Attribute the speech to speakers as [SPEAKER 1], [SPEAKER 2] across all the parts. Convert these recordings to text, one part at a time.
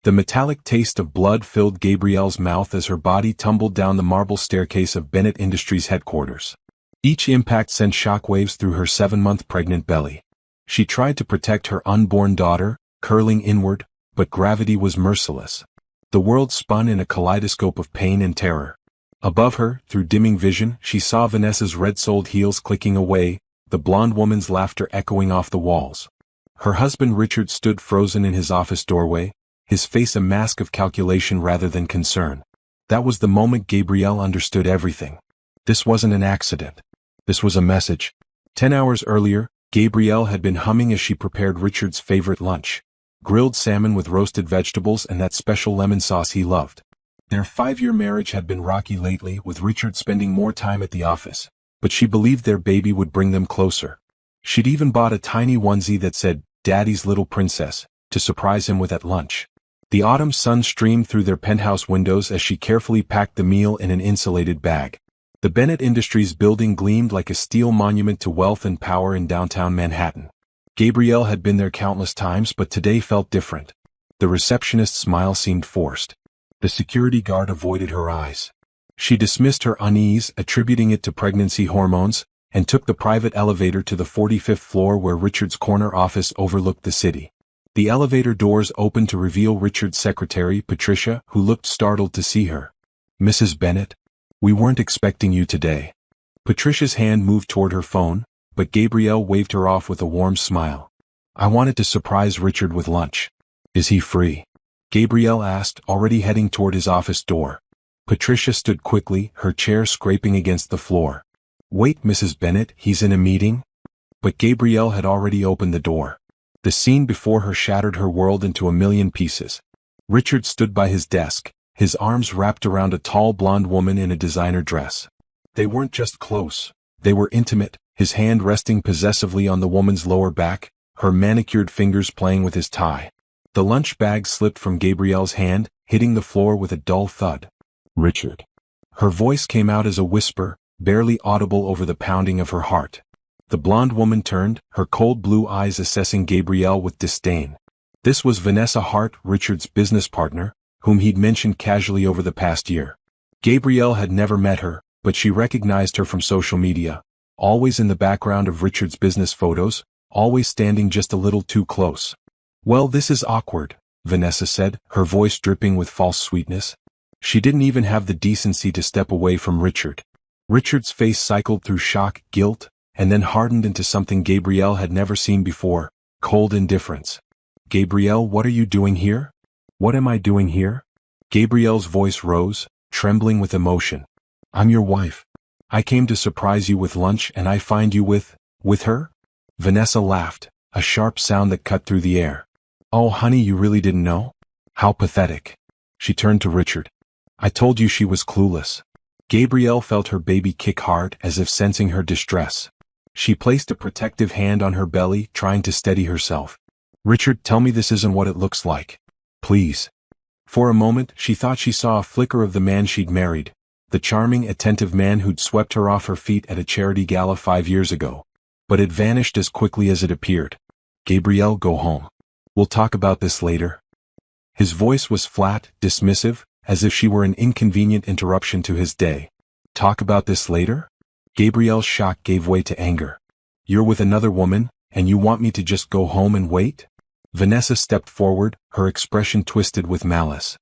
[SPEAKER 1] The metallic taste of blood filled Gabrielle's mouth as her body tumbled down the marble staircase of Bennett Industries headquarters. Each impact sent shockwaves through her 7-month pregnant belly. She tried to protect her unborn daughter, curling inward, but gravity was merciless. The world spun in a kaleidoscope of pain and terror. Above her, through dimming vision, she saw Vanessa's red-soled heels clicking away, the blonde woman's laughter echoing off the walls. Her husband Richard stood frozen in his office doorway, his face a mask of calculation rather than concern. That was the moment Gabrielle understood everything. This wasn't an accident. This was a message. 10 hours earlier, Gabrielle had been humming as she prepared Richard's favorite lunch. Grilled salmon with roasted vegetables and that special lemon sauce he loved. Their 5-year marriage had been rocky lately, with Richard spending more time at the office, but she believed their baby would bring them closer. She'd even bought a tiny onesie that said, "Daddy's Little Princess," to surprise him with at lunch. The autumn sun streamed through their penthouse windows as she carefully packed the meal in an insulated bag. The Bennett Industries building gleamed like a steel monument to wealth and power in downtown Manhattan. Gabrielle had been there countless times, but today felt different. The receptionist's smile seemed forced. The security guard avoided her eyes. She dismissed her unease, attributing it to pregnancy hormones, and took the private elevator to the 45th floor where Richard's corner office overlooked the city. The elevator doors opened to reveal Richard's secretary, Patricia, who looked startled to see her. "Mrs. Bennett? We weren't expecting you today." Patricia's hand moved toward her phone, but Gabrielle waved her off with a warm smile. "I wanted to surprise Richard with lunch. Is he free?" Gabrielle asked, already heading toward his office door. Patricia stood quickly, her chair scraping against the floor. "Wait, Mrs. Bennett, he's in a meeting?" But Gabrielle had already opened the door. The scene before her shattered her world into a million pieces. Richard stood by his desk, his arms wrapped around a tall blonde woman in a designer dress. They weren't just close, they were intimate, his hand resting possessively on the woman's lower back, her manicured fingers playing with his tie. The lunch bag slipped from Gabrielle's hand, hitting the floor with a dull thud. "Richard." Her voice came out as a whisper, barely audible over the pounding of her heart. The blonde woman turned, her cold blue eyes assessing Gabrielle with disdain. This was Vanessa Hart, Richard's business partner, whom he'd mentioned casually over the past year. Gabrielle had never met her, but she recognized her from social media, always in the background of Richard's business photos, always standing just a little too close. "Well, this is awkward," Vanessa said, her voice dripping with false sweetness. She didn't even have the decency to step away from Richard. Richard's face cycled through shock, guilt, and then hardened into something Gabrielle had never seen before, cold indifference. "Gabrielle, what are you doing here?" "What am I doing here?" Gabrielle's voice rose, trembling with emotion. "I'm your wife. I came to surprise you with lunch and I find you with her?" Vanessa laughed, a sharp sound that cut through the air. "Oh honey, you really didn't know? How pathetic." She turned to Richard. "I told you she was clueless." Gabrielle felt her baby kick hard, as if sensing her distress. She placed a protective hand on her belly, trying to steady herself. "Richard, tell me this isn't what it looks like. Please." For a moment, she thought she saw a flicker of the man she'd married, the charming, attentive man who'd swept her off her feet at a charity gala 5 years ago. But it vanished as quickly as it appeared. "Gabrielle, go home. We'll talk about this later." His voice was flat, dismissive, as if she were an inconvenient interruption to his day. "Talk about this later?" Gabrielle's shock gave way to anger. "You're with another woman, and you want me to just go home and wait?" Vanessa stepped forward, her expression twisted with malice.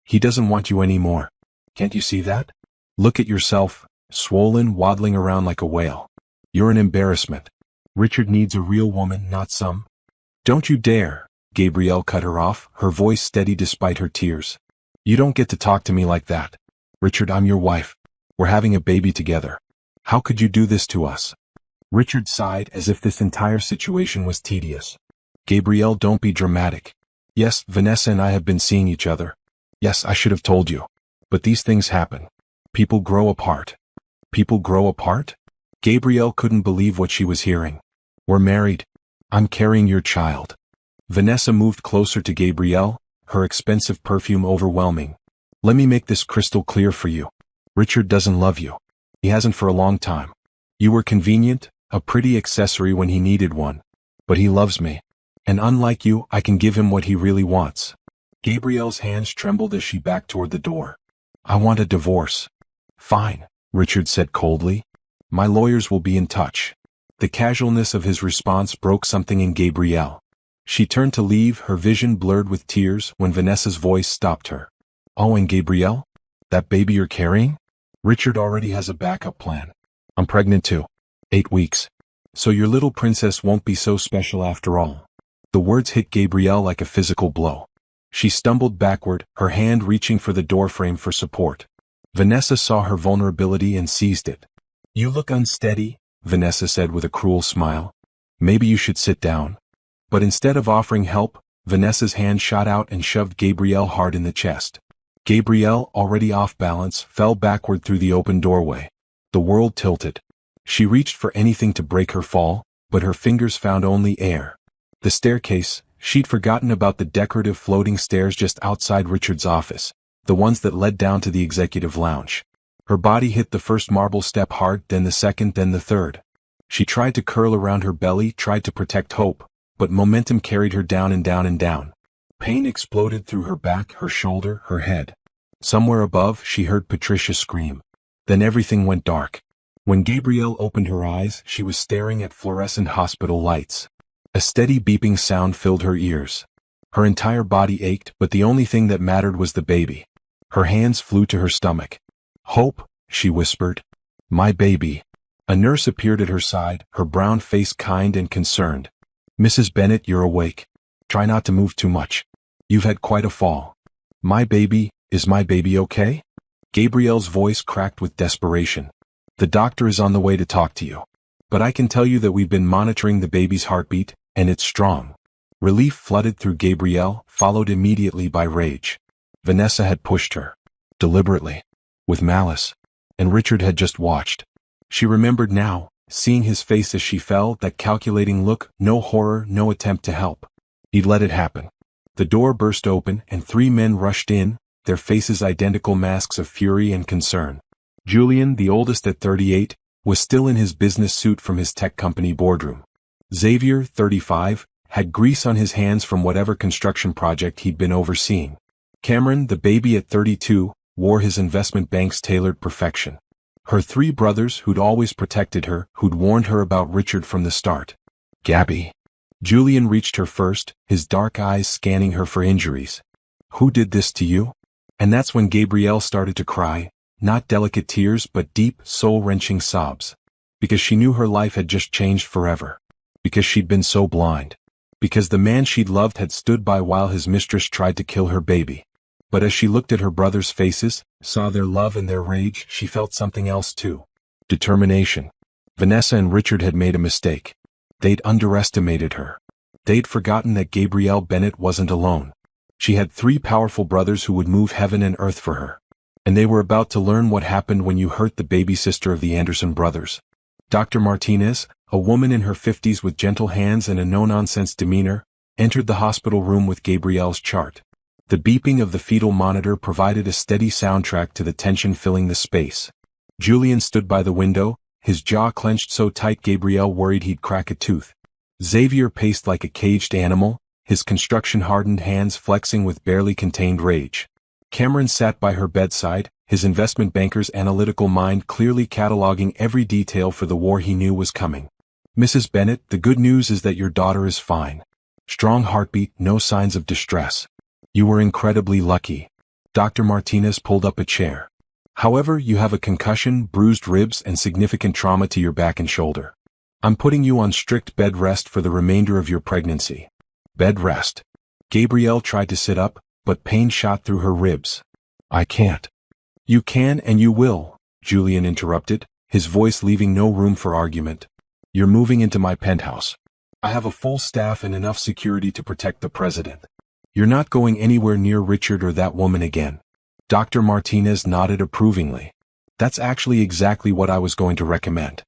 [SPEAKER 1] "He doesn't want you anymore. Can't you see that? Look at yourself, swollen, waddling around like a whale. You're an embarrassment. Richard needs a real woman, not some." "Don't you dare," Gabrielle cut her off, her voice steady despite her tears. "You don't get to talk to me like that. Richard, I'm your wife. We're having a baby together. How could you do this to us?" Richard sighed as if this entire situation was tedious. "Gabrielle, don't be dramatic. Yes, Vanessa and I have been seeing each other. Yes, I should have told you. But these things happen. People grow apart." "People grow apart?" Gabrielle couldn't believe what she was hearing. "We're married. I'm carrying your child." Vanessa moved closer to Gabrielle, her expensive perfume overwhelming. "Let me make this crystal clear for you. Richard doesn't love you. He hasn't for a long time. You were convenient, a pretty accessory when he needed one. But he loves me. And unlike you, I can give him what he really wants." Gabrielle's hands trembled as she backed toward the door. I want a divorce. Fine, Richard said coldly. My lawyers will be in touch. The casualness of his response broke something in Gabrielle. She turned to leave, her vision blurred with tears, when Vanessa's voice stopped her. Oh, and Gabrielle? That baby you're carrying? Richard already has a backup plan. I'm pregnant too. 8 weeks. So your little princess won't be so special after all. The words hit Gabrielle like a physical blow. She stumbled backward, her hand reaching for the doorframe for support. Vanessa saw her vulnerability and seized it. You look unsteady, Vanessa said with a cruel smile. Maybe you should sit down. But instead of offering help, Vanessa's hand shot out and shoved Gabrielle hard in the chest. Gabrielle, already off balance, fell backward through the open doorway. The world tilted. She reached for anything to break her fall, but her fingers found only air. The staircase, she'd forgotten about the decorative floating stairs just outside Richard's office, the ones that led down to the executive lounge. Her body hit the first marble step hard, then the second, then the third. She tried to curl around her belly, tried to protect hope, but momentum carried her down and down and down. Pain exploded through her back, her shoulder, her head. Somewhere above, she heard Patricia scream. Then everything went dark. When Gabrielle opened her eyes, she was staring at fluorescent hospital lights. A steady beeping sound filled her ears. Her entire body ached, but the only thing that mattered was the baby. Her hands flew to her stomach. Hope, she whispered. My baby. A nurse appeared at her side, her brown face kind and concerned. Mrs. Bennett, you're awake. Try not to move too much. You've had quite a fall. My baby, is my baby okay? Gabrielle's voice cracked with desperation. The doctor is on the way to talk to you. But I can tell you that we've been monitoring the baby's heartbeat, and it's strong. Relief flooded through Gabrielle, followed immediately by rage. Vanessa had pushed her. Deliberately. With malice. And Richard had just watched. She remembered now, seeing his face as she fell, that calculating look, no horror, no attempt to help. He'd let it happen. The door burst open, and 3 men rushed in, their faces identical masks of fury and concern. Julian, the oldest at 38, was still in his business suit from his tech company boardroom. Xavier, 35, had grease on his hands from whatever construction project he'd been overseeing. Cameron, the baby at 32, wore his investment bank's tailored perfection. Her 3 brothers who'd always protected her, who'd warned her about Richard from the start. Gabby. Julian reached her first, his dark eyes scanning her for injuries. Who did this to you? And that's when Gabrielle started to cry, not delicate tears but deep, soul-wrenching sobs. Because she knew her life had just changed forever. Because she'd been so blind. Because the man she'd loved had stood by while his mistress tried to kill her baby. But as she looked at her brothers' faces, saw their love and their rage, she felt something else too. Determination. Vanessa and Richard had made a mistake. They'd underestimated her. They'd forgotten that Gabrielle Bennett wasn't alone. She had 3 powerful brothers who would move heaven and earth for her. And they were about to learn what happened when you hurt the baby sister of the Anderson brothers. Dr. Martinez, a woman in her 50s with gentle hands and a no-nonsense demeanor, entered the hospital room with Gabrielle's chart. The beeping of the fetal monitor provided a steady soundtrack to the tension filling the space. Julian stood by the window, his jaw clenched so tight Gabrielle worried he'd crack a tooth. Xavier paced like a caged animal, his construction-hardened hands flexing with barely contained rage. Cameron sat by her bedside, his investment banker's analytical mind clearly cataloging every detail for the war he knew was coming. Mrs. Bennett, the good news is that your daughter is fine. Strong heartbeat, no signs of distress. You were incredibly lucky. Dr. Martinez pulled up a chair. However, you have a concussion, bruised ribs, and significant trauma to your back and shoulder. I'm putting you on strict bed rest for the remainder of your pregnancy. Bed rest. Gabrielle tried to sit up, but pain shot through her ribs. I can't. You can and you will, Julian interrupted, his voice leaving no room for argument. You're moving into my penthouse. I have a full staff and enough security to protect the president. You're not going anywhere near Richard or that woman again. Dr. Martinez nodded approvingly. That's actually exactly what I was going to recommend.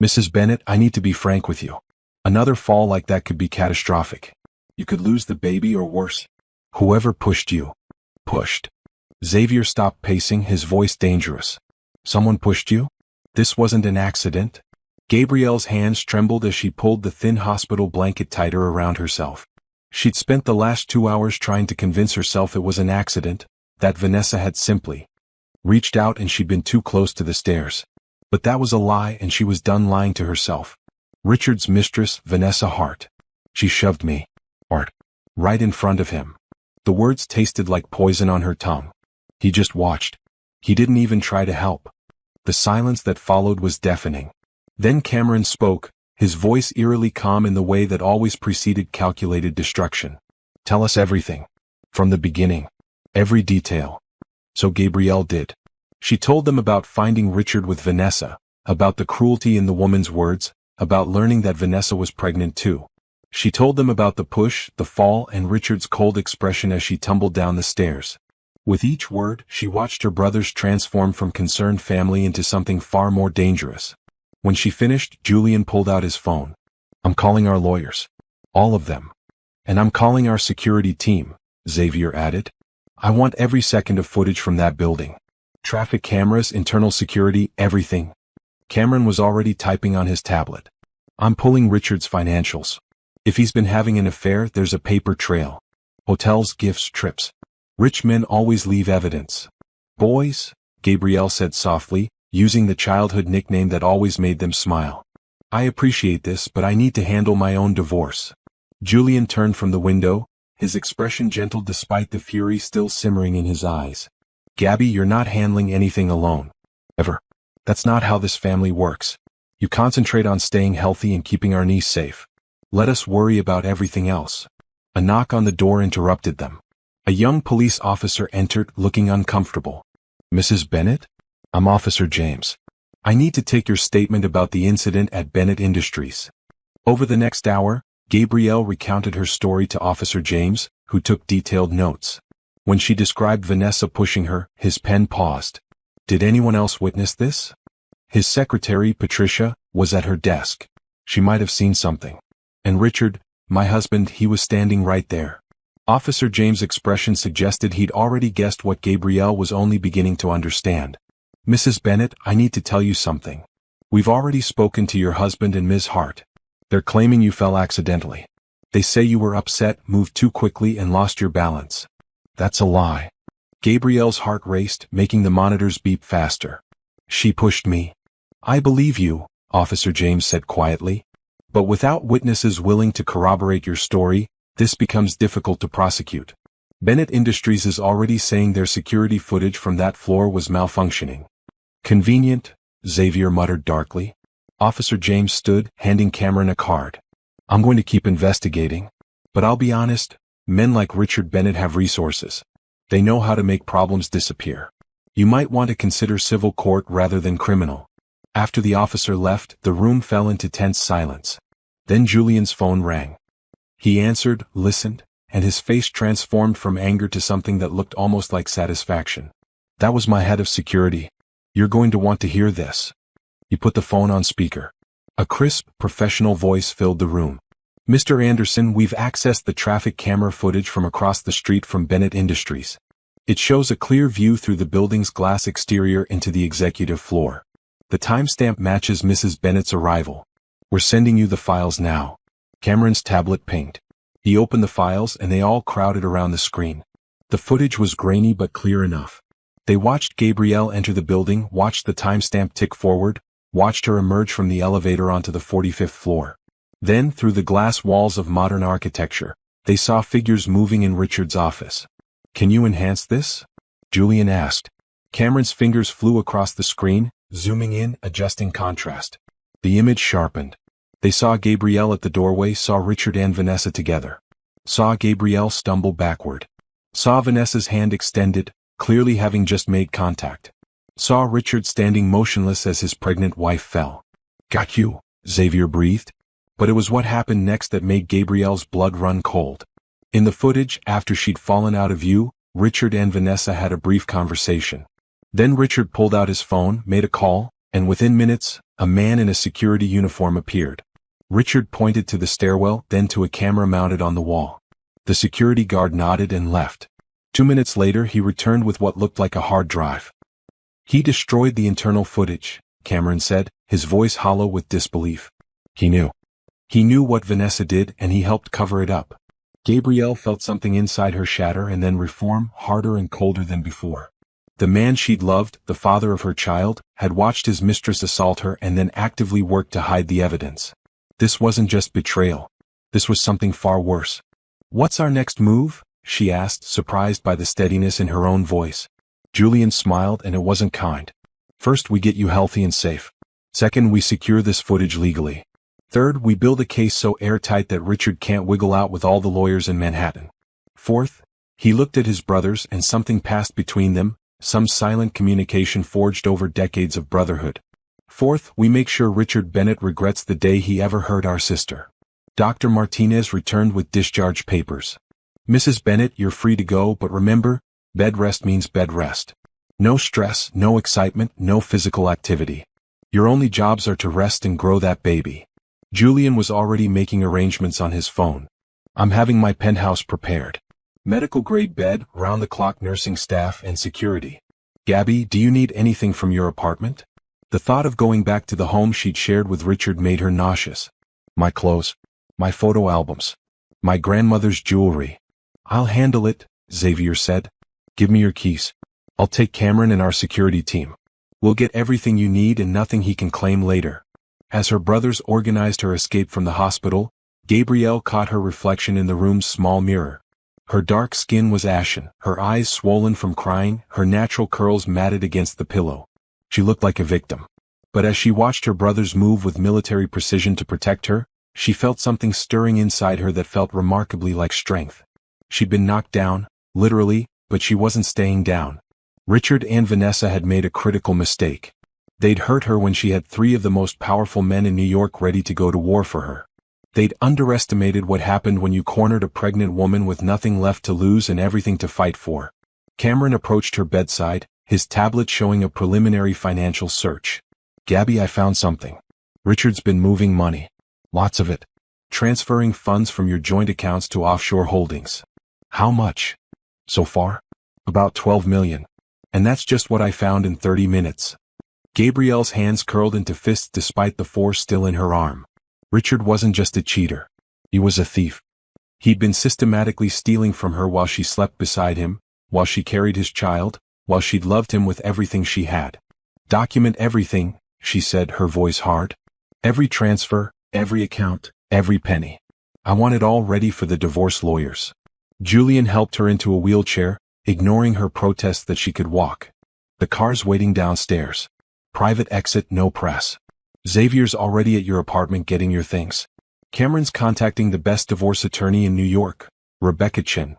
[SPEAKER 1] Mrs. Bennett, I need to be frank with you. Another fall like that could be catastrophic. You could lose the baby or worse. Whoever pushed you. Pushed. Xavier stopped pacing, his voice dangerous. Someone pushed you? This wasn't an accident? Gabrielle's hands trembled as she pulled the thin hospital blanket tighter around herself. She'd spent the last 2 hours trying to convince herself it was an accident, that Vanessa had simply reached out and she'd been too close to the stairs. But that was a lie and she was done lying to herself. Richard's mistress, Vanessa Hart. She shoved me. Art. Right in front of him. The words tasted like poison on her tongue. He just watched. He didn't even try to help. The silence that followed was deafening. Then Cameron spoke, his voice eerily calm in the way that always preceded calculated destruction. Tell us everything. From the beginning. Every detail. So Gabrielle did. She told them about finding Richard with Vanessa, about the cruelty in the woman's words, about learning that Vanessa was pregnant too. She told them about the push, the fall, and Richard's cold expression as she tumbled down the stairs. With each word, she watched her brothers transform from concerned family into something far more dangerous. When she finished, Julian pulled out his phone. I'm calling our lawyers. All of them. And I'm calling our security team, Xavier added. I want every second of footage from that building. Traffic cameras, internal security, everything. Cameron was already typing on his tablet. I'm pulling Richard's financials. If he's been having an affair, there's a paper trail. Hotels, gifts, trips. Rich men always leave evidence. Boys, Gabrielle said softly, using the childhood nickname that always made them smile. I appreciate this, but I need to handle my own divorce. Julian turned from the window, his expression gentle despite the fury still simmering in his eyes. Gabby, you're not handling anything alone. Ever. That's not how this family works. You concentrate on staying healthy and keeping our niece safe. Let us worry about everything else. A knock on the door interrupted them. A young police officer entered, looking uncomfortable. Mrs. Bennett? I'm Officer James. I need to take your statement about the incident at Bennett Industries. Over the next hour, Gabrielle recounted her story to Officer James, who took detailed notes. When she described Vanessa pushing her, his pen paused. Did anyone else witness this? His secretary, Patricia, was at her desk. She might have seen something. And Richard, my husband, he was standing right there. Officer James' expression suggested he'd already guessed what Gabrielle was only beginning to understand. Mrs. Bennett, I need to tell you something. We've already spoken to your husband and Ms. Hart. They're claiming you fell accidentally. They say you were upset, moved too quickly, and lost your balance. That's a lie. Gabrielle's heart raced, making the monitors beep faster. She pushed me. I believe you, Officer James said quietly. But without witnesses willing to corroborate your story, this becomes difficult to prosecute. Bennett Industries is already saying their security footage from that floor was malfunctioning. Convenient, Xavier muttered darkly. Officer James stood, handing Cameron a card. I'm going to keep investigating. But I'll be honest, men like Richard Bennett have resources. They know how to make problems disappear. You might want to consider civil court rather than criminal. After the officer left, the room fell into tense silence. Then Julian's phone rang. He answered, listened, and his face transformed from anger to something that looked almost like satisfaction. That was my head of security. You're going to want to hear this. He put the phone on speaker. A crisp, professional voice filled the room. Mr. Anderson, we've accessed the traffic camera footage from across the street from Bennett Industries. It shows a clear view through the building's glass exterior into the executive floor. The timestamp matches Mrs. Bennett's arrival. We're sending you the files now. Cameron's tablet pinged. He opened the files and they all crowded around the screen. The footage was grainy but clear enough. They watched Gabrielle enter the building, watched the timestamp tick forward, watched her emerge from the elevator onto the 45th floor. Then, through the glass walls of modern architecture, they saw figures moving in Richard's office. Can you enhance this? Julian asked. Cameron's fingers flew across the screen, zooming in, adjusting contrast. The image sharpened. They saw Gabrielle at the doorway, saw Richard and Vanessa together. Saw Gabrielle stumble backward. Saw Vanessa's hand extended, clearly having just made contact. Saw Richard standing motionless as his pregnant wife fell. Got you, Xavier breathed. But it was what happened next that made Gabrielle's blood run cold. In the footage, after she'd fallen out of view, Richard and Vanessa had a brief conversation. Then Richard pulled out his phone, made a call, and within minutes, a man in a security uniform appeared. Richard pointed to the stairwell, then to a camera mounted on the wall. The security guard nodded and left. 2 minutes later, he returned with what looked like a hard drive. He destroyed the internal footage, Cameron said, his voice hollow with disbelief. He knew. He knew what Vanessa did and he helped cover it up. Gabrielle felt something inside her shatter and then reform, harder and colder than before. The man she'd loved, the father of her child, had watched his mistress assault her and then actively worked to hide the evidence. This wasn't just betrayal. This was something far worse. "What's our next move?" she asked, surprised by the steadiness in her own voice. Julian smiled, and it wasn't kind. "First, we get you healthy and safe. Second, we secure this footage legally. Third, we build a case so airtight that Richard can't wiggle out with all the lawyers in Manhattan. Fourth," he looked at his brothers and something passed between them, some silent communication forged over decades of brotherhood. "Fourth, we make sure Richard Bennett regrets the day he ever hurt our sister." Dr. Martinez returned with discharge papers. "Mrs. Bennett, you're free to go, but remember, bed rest means bed rest. No stress, no excitement, no physical activity. Your only jobs are to rest and grow that baby." Julian was already making arrangements on his phone. "I'm having my penthouse prepared. Medical-grade bed, round-the-clock nursing staff, and security. Gabby, do you need anything from your apartment?" The thought of going back to the home she'd shared with Richard made her nauseous. "My clothes. My photo albums. My grandmother's jewelry." "I'll handle it," Xavier said. "Give me your keys. I'll take Cameron and our security team. We'll get everything you need and nothing he can claim later." As her brothers organized her escape from the hospital, Gabrielle caught her reflection in the room's small mirror. Her dark skin was ashen, her eyes swollen from crying, her natural curls matted against the pillow. She looked like a victim. But as she watched her brothers move with military precision to protect her, she felt something stirring inside her that felt remarkably like strength. She'd been knocked down, literally, but she wasn't staying down. Richard and Vanessa had made a critical mistake. They'd hurt her when she had three of the most powerful men in New York ready to go to war for her. They'd underestimated what happened when you cornered a pregnant woman with nothing left to lose and everything to fight for. Cameron approached her bedside, his tablet showing a preliminary financial search. "Gabby, I found something. Richard's been moving money. Lots of it. Transferring funds from your joint accounts to offshore holdings." "How much?" "So far? About 12 million. And that's just what I found in 30 minutes. Gabrielle's hands curled into fists despite the force still in her arm. Richard wasn't just a cheater. He was a thief. He'd been systematically stealing from her while she slept beside him, while she carried his child, while she'd loved him with everything she had. "Document everything," she said, her voice hard. "Every transfer, every account, every penny. I want it all ready for the divorce lawyers." Julian helped her into a wheelchair, ignoring her protests that she could walk. "The car's waiting downstairs. Private exit, no press. Xavier's already at your apartment getting your things. Cameron's contacting the best divorce attorney in New York, Rebecca Chin."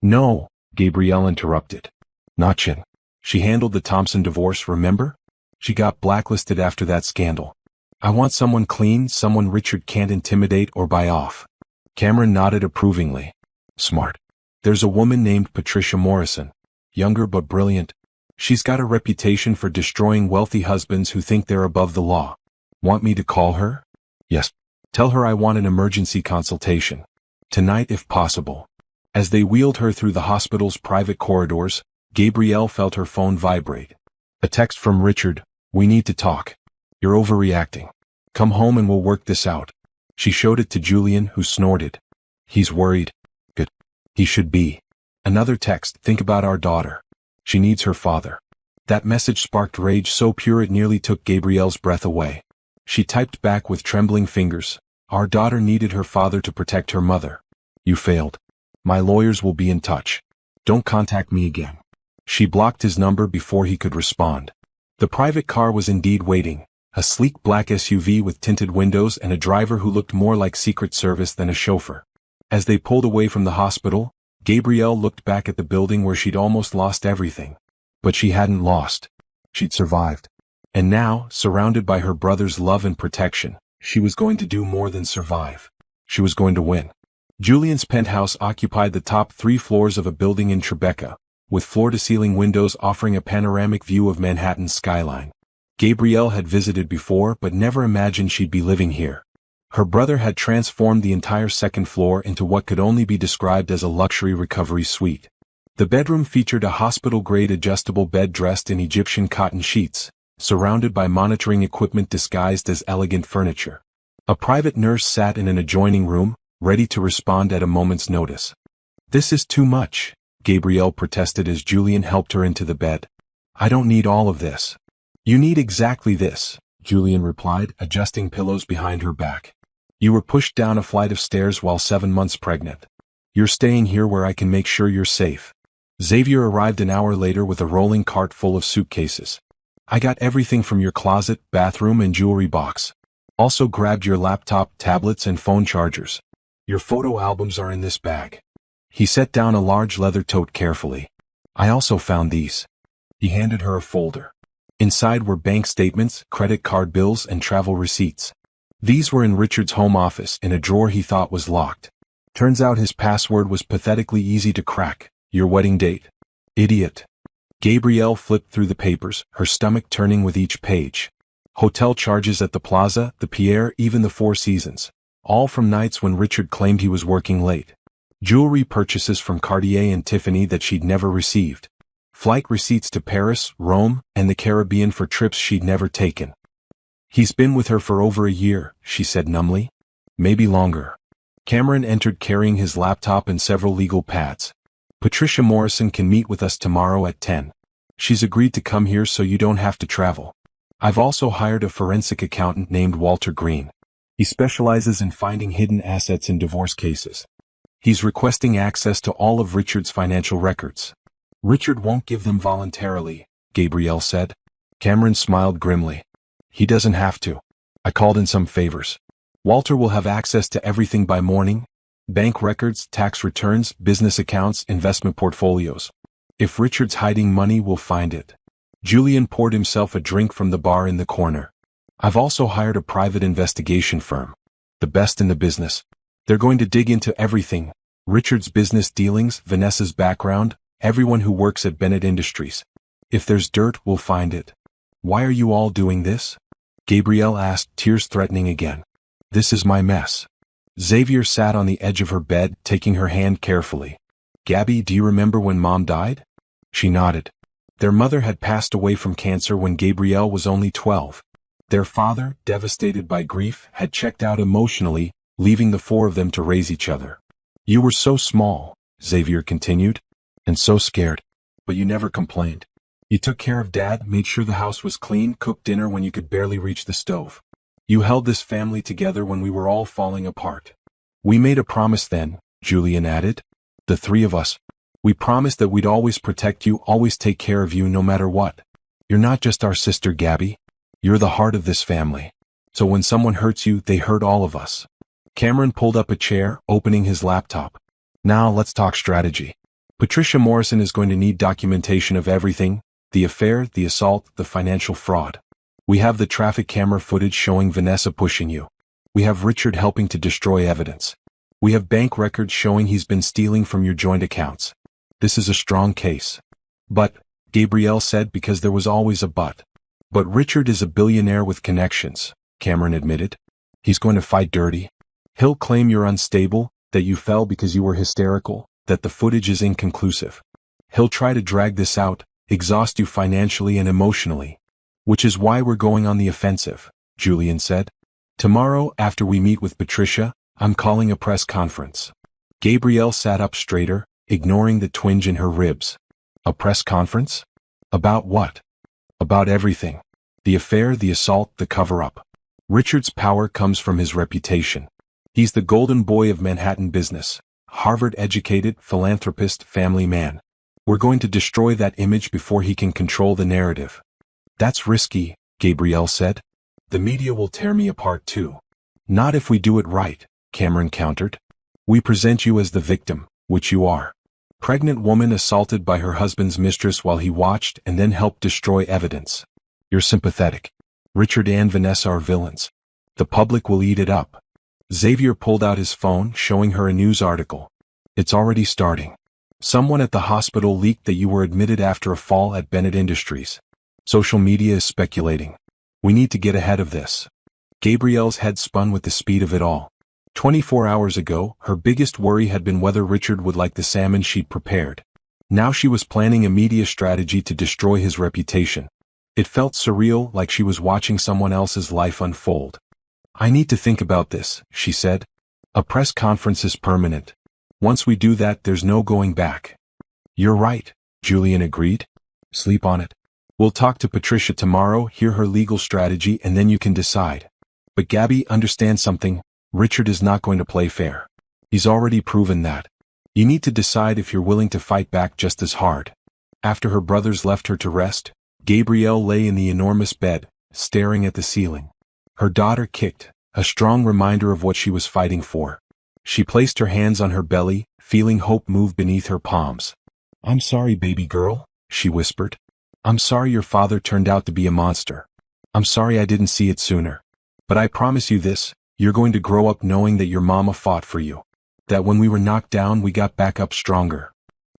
[SPEAKER 1] "No," Gabrielle interrupted. "Not Chin. She handled the Thompson divorce, remember? She got blacklisted after that scandal. I want someone clean, someone Richard can't intimidate or buy off." Cameron nodded approvingly. "Smart. There's a woman named Patricia Morrison. Younger but brilliant. She's got a reputation for destroying wealthy husbands who think they're above the law. Want me to call her?" "Yes. Tell her I want an emergency consultation. Tonight if possible." As they wheeled her through the hospital's private corridors, Gabrielle felt her phone vibrate. A text from Richard: "We need to talk. You're overreacting. Come home and we'll work this out." She showed it to Julian, who snorted. "He's worried." "Good. He should be." Another text: "Think about our daughter. She needs her father." That message sparked rage so pure it nearly took Gabrielle's breath away. She typed back with trembling fingers: "Our daughter needed her father to protect her mother. You failed. My lawyers will be in touch. Don't contact me again." She blocked his number before he could respond. The private car was indeed waiting, a sleek black SUV with tinted windows and a driver who looked more like Secret Service than a chauffeur. As they pulled away from the hospital, Gabrielle looked back at the building where she'd almost lost everything. But she hadn't lost. She'd survived. And now, surrounded by her brother's love and protection, she was going to do more than survive. She was going to win. Julian's penthouse occupied the top 3 floors of a building in Tribeca, with floor-to-ceiling windows offering a panoramic view of Manhattan's skyline. Gabrielle had visited before but never imagined she'd be living here. Her brother had transformed the entire second floor into what could only be described as a luxury recovery suite. The bedroom featured a hospital-grade adjustable bed dressed in Egyptian cotton sheets, surrounded by monitoring equipment disguised as elegant furniture. A private nurse sat in an adjoining room, ready to respond at a moment's notice. "This is too much," Gabrielle protested as Julian helped her into the bed. "I don't need all of this." "You need exactly this," Julian replied, adjusting pillows behind her back. "You were pushed down a flight of stairs while 7 months pregnant. You're staying here where I can make sure you're safe." Xavier arrived an hour later with a rolling cart full of suitcases. "I got everything from your closet, bathroom, and jewelry box. Also grabbed your laptop, tablets, and phone chargers. Your photo albums are in this bag." He set down a large leather tote carefully. "I also found these." He handed her a folder. Inside were bank statements, credit card bills, and travel receipts. These were in Richard's home office in a drawer he thought was locked. Turns out his password was pathetically easy to crack. "Your wedding date." "Idiot." Gabrielle flipped through the papers, her stomach turning with each page. Hotel charges at the Plaza, the Pierre, even the Four Seasons. All from nights when Richard claimed he was working late. Jewelry purchases from Cartier and Tiffany that she'd never received. Flight receipts to Paris, Rome, and the Caribbean for trips she'd never taken. "He's been with her for over a year," she said numbly. "Maybe longer." Cameron entered carrying his laptop and several legal pads. "Patricia Morrison can meet with us tomorrow at 10. She's agreed to come here so you don't have to travel. I've also hired a forensic accountant named Walter Green. He specializes in finding hidden assets in divorce cases. He's requesting access to all of Richard's financial records." "Richard won't give them voluntarily," Gabrielle said. Cameron smiled grimly. "He doesn't have to. I called in some favors. Walter will have access to everything by morning. Bank records, tax returns, business accounts, investment portfolios. If Richard's hiding money, we'll find it." Julian poured himself a drink from the bar in the corner. "I've also hired a private investigation firm. The best in the business. They're going to dig into everything. Richard's business dealings, Vanessa's background, everyone who works at Bennett Industries. If there's dirt, we'll find it." "Why are you all doing this?" Gabrielle asked, tears threatening again. "This is my mess." Xavier sat on the edge of her bed, taking her hand carefully. "Gabby, do you remember when Mom died?" She nodded. Their mother had passed away from cancer when Gabrielle was only 12. Their father, devastated by grief, had checked out emotionally, leaving the four of them to raise each other. "You were so small," Xavier continued, "and so scared. But you never complained. You took care of Dad, made sure the house was clean, cooked dinner when you could barely reach the stove. You held this family together when we were all falling apart. We made a promise then," Julian added. "The three of us. We promised that we'd always protect you, always take care of you no matter what. You're not just our sister, Gabby. You're the heart of this family. So when someone hurts you, they hurt all of us." Cameron pulled up a chair, opening his laptop. "Now let's talk strategy. Patricia Morrison is going to need documentation of everything: the affair, the assault, the financial fraud. We have the traffic camera footage showing Vanessa pushing you. We have Richard helping to destroy evidence. We have bank records showing he's been stealing from your joint accounts. This is a strong case." "But," Gabrielle said, because there was always a but. "But Richard is a billionaire with connections," Cameron admitted. "He's going to fight dirty. He'll claim you're unstable, that you fell because you were hysterical, that the footage is inconclusive. He'll try to drag this out, exhaust you financially and emotionally. Which is why we're going on the offensive," Julian said. "Tomorrow, after we meet with Patricia, I'm calling a press conference." Gabrielle sat up straighter, ignoring the twinge in her ribs. "A press conference? About what?" "About everything. The affair, the assault, the cover-up. Richard's power comes from his reputation. He's the golden boy of Manhattan business, Harvard-educated, philanthropist, family man. We're going to destroy that image before he can control the narrative." "That's risky," Gabrielle said. "The media will tear me apart too." "Not if we do it right," Cameron countered. "We present you as the victim, which you are. Pregnant woman assaulted by her husband's mistress while he watched and then helped destroy evidence. You're sympathetic. Richard and Vanessa are villains. The public will eat it up." Xavier pulled out his phone, showing her a news article. "It's already starting. Someone at the hospital leaked that you were admitted after a fall at Bennett Industries. Social media is speculating. We need to get ahead of this." Gabrielle's head spun with the speed of it all. 24 hours ago, her biggest worry had been whether Richard would like the salmon she'd prepared. Now she was planning a media strategy to destroy his reputation. It felt surreal, like she was watching someone else's life unfold. "I need to think about this," she said. A press conference is permanent. Once we do that, there's no going back. You're right, Julian agreed. Sleep on it. We'll talk to Patricia tomorrow, hear her legal strategy, and then you can decide. But Gabby, understand something. Richard is not going to play fair. He's already proven that. You need to decide if you're willing to fight back just as hard. After her brothers left her to rest, Gabrielle lay in the enormous bed, staring at the ceiling. Her daughter kicked, a strong reminder of what she was fighting for. She placed her hands on her belly, feeling hope move beneath her palms. I'm sorry, baby girl, she whispered. I'm sorry your father turned out to be a monster. I'm sorry I didn't see it sooner. But I promise you this, you're going to grow up knowing that your mama fought for you. That when we were knocked down we got back up stronger.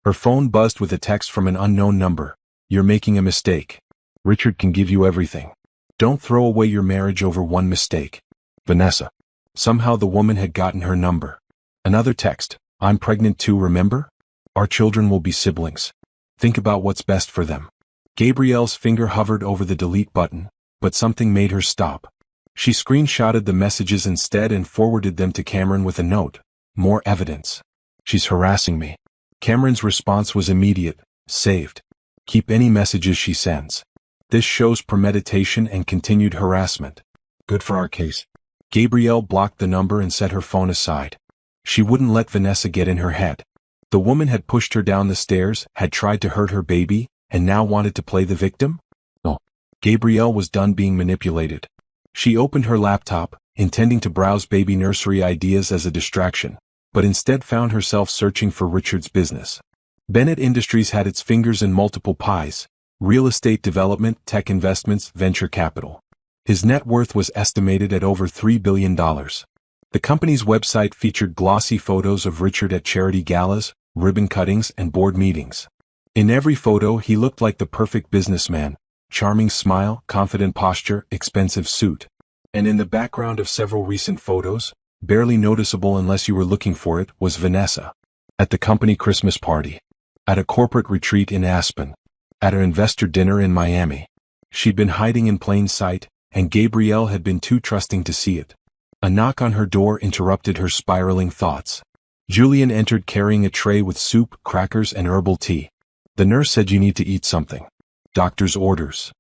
[SPEAKER 1] Her phone buzzed with a text from an unknown number. You're making a mistake. Richard can give you everything. Don't throw away your marriage over one mistake. Vanessa. Somehow the woman had gotten her number. Another text. I'm pregnant too, remember? Our children will be siblings. Think about what's best for them. Gabrielle's finger hovered over the delete button, but something made her stop. She screenshotted the messages instead and forwarded them to Cameron with a note. More evidence. She's harassing me. Cameron's response was immediate. Saved. Keep any messages she sends. This shows premeditation and continued harassment. Good for our case. Gabrielle blocked the number and set her phone aside. She wouldn't let Vanessa get in her head. The woman had pushed her down the stairs, had tried to hurt her baby, and now wanted to play the victim? No. Gabrielle was done being manipulated. She opened her laptop, intending to browse baby nursery ideas as a distraction, but instead found herself searching for Richard's business. Bennett Industries had its fingers in multiple pies: real estate development, tech investments, venture capital. His net worth was estimated at over $3 billion. The company's website featured glossy photos of Richard at charity galas, ribbon cuttings, and board meetings. In every photo he looked like the perfect businessman: charming smile, confident posture, expensive suit. And in the background of several recent photos, barely noticeable unless you were looking for it, was Vanessa. At the company Christmas party. At a corporate retreat in Aspen. At an investor dinner in Miami. She'd been hiding in plain sight, and Gabrielle had been too trusting to see it. A knock on her door interrupted her spiraling thoughts. Julian entered carrying a tray with soup, crackers, and herbal tea. The nurse said you need to eat something. Doctor's orders.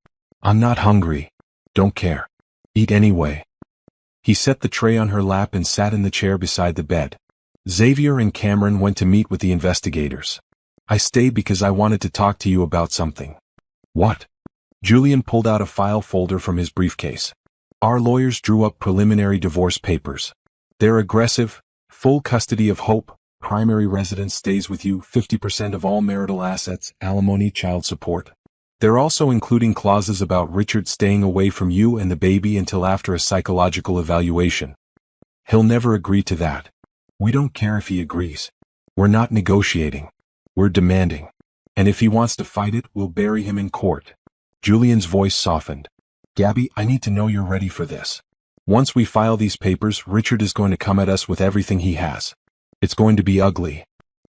[SPEAKER 1] I'm not hungry. Don't care. Eat anyway. He set the tray on her lap and sat in the chair beside the bed. Xavier and Cameron went to meet with the investigators. I stayed because I wanted to talk to you about something. What? Julian pulled out a file folder from his briefcase. Our lawyers drew up preliminary divorce papers. They're aggressive: full custody of Hope, primary residence stays with you, 50% of all marital assets, alimony, child support. They're also including clauses about Richard staying away from you and the baby until after a psychological evaluation. He'll never agree to that. We don't care if he agrees. We're not negotiating. We're demanding. And if he wants to fight it, we'll bury him in court. Julian's voice softened. Gabby, I need to know you're ready for this. Once we file these papers, Richard is going to come at us with everything he has. It's going to be ugly.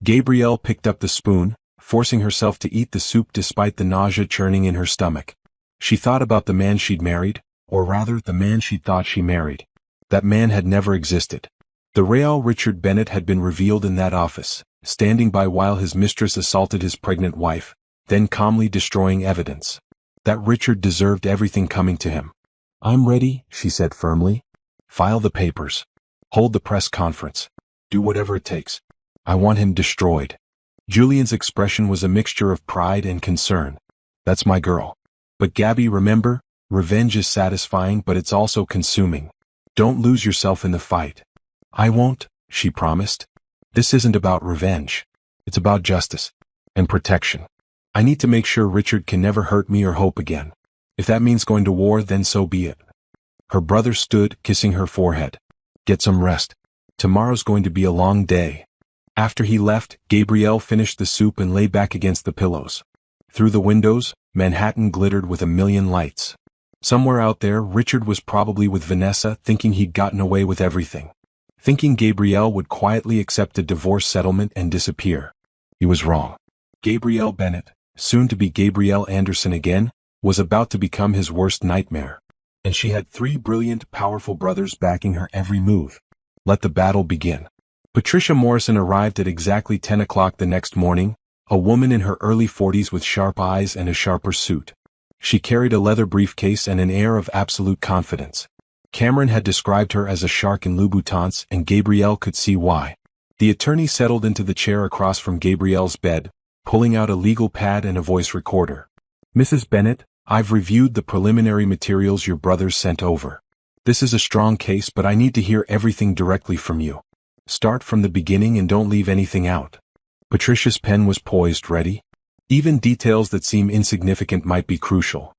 [SPEAKER 1] Gabrielle picked up the spoon, forcing herself to eat the soup despite the nausea churning in her stomach. She thought about the man she'd married, or rather, the man she thought she married. That man had never existed. The real Richard Bennett had been revealed in that office, standing by while his mistress assaulted his pregnant wife, then calmly destroying evidence. That Richard deserved everything coming to him. I'm ready, she said firmly. File the papers. Hold the press conference. Do whatever it takes. I want him destroyed. Julian's expression was a mixture of pride and concern. That's my girl. But Gabby, remember, revenge is satisfying, but it's also consuming. Don't lose yourself in the fight. I won't, she promised. This isn't about revenge. It's about justice and protection. I need to make sure Richard can never hurt me or Hope again. If that means going to war, then so be it. Her brother stood, kissing her forehead. Get some rest. Tomorrow's going to be a long day. After he left, Gabrielle finished the soup and lay back against the pillows. Through the windows, Manhattan glittered with a million lights. Somewhere out there, Richard was probably with Vanessa, thinking he'd gotten away with everything. Thinking Gabrielle would quietly accept a divorce settlement and disappear. He was wrong. Gabrielle Bennett, soon to be Gabrielle Anderson again, was about to become his worst nightmare. And she had 3 brilliant, powerful brothers backing her every move. Let the battle begin. Patricia Morrison arrived at exactly 10 o'clock the next morning, a woman in her early 40s with sharp eyes and a sharper suit. She carried a leather briefcase and an air of absolute confidence. Cameron had described her as a shark in Louboutins, and Gabrielle could see why. The attorney settled into the chair across from Gabrielle's bed, pulling out a legal pad and a voice recorder. Mrs. Bennett, I've reviewed the preliminary materials your brothers sent over. This is a strong case, but I need to hear everything directly from you. Start from the beginning and don't leave anything out. Patricia's pen was poised, ready. Even details that seem insignificant might be crucial.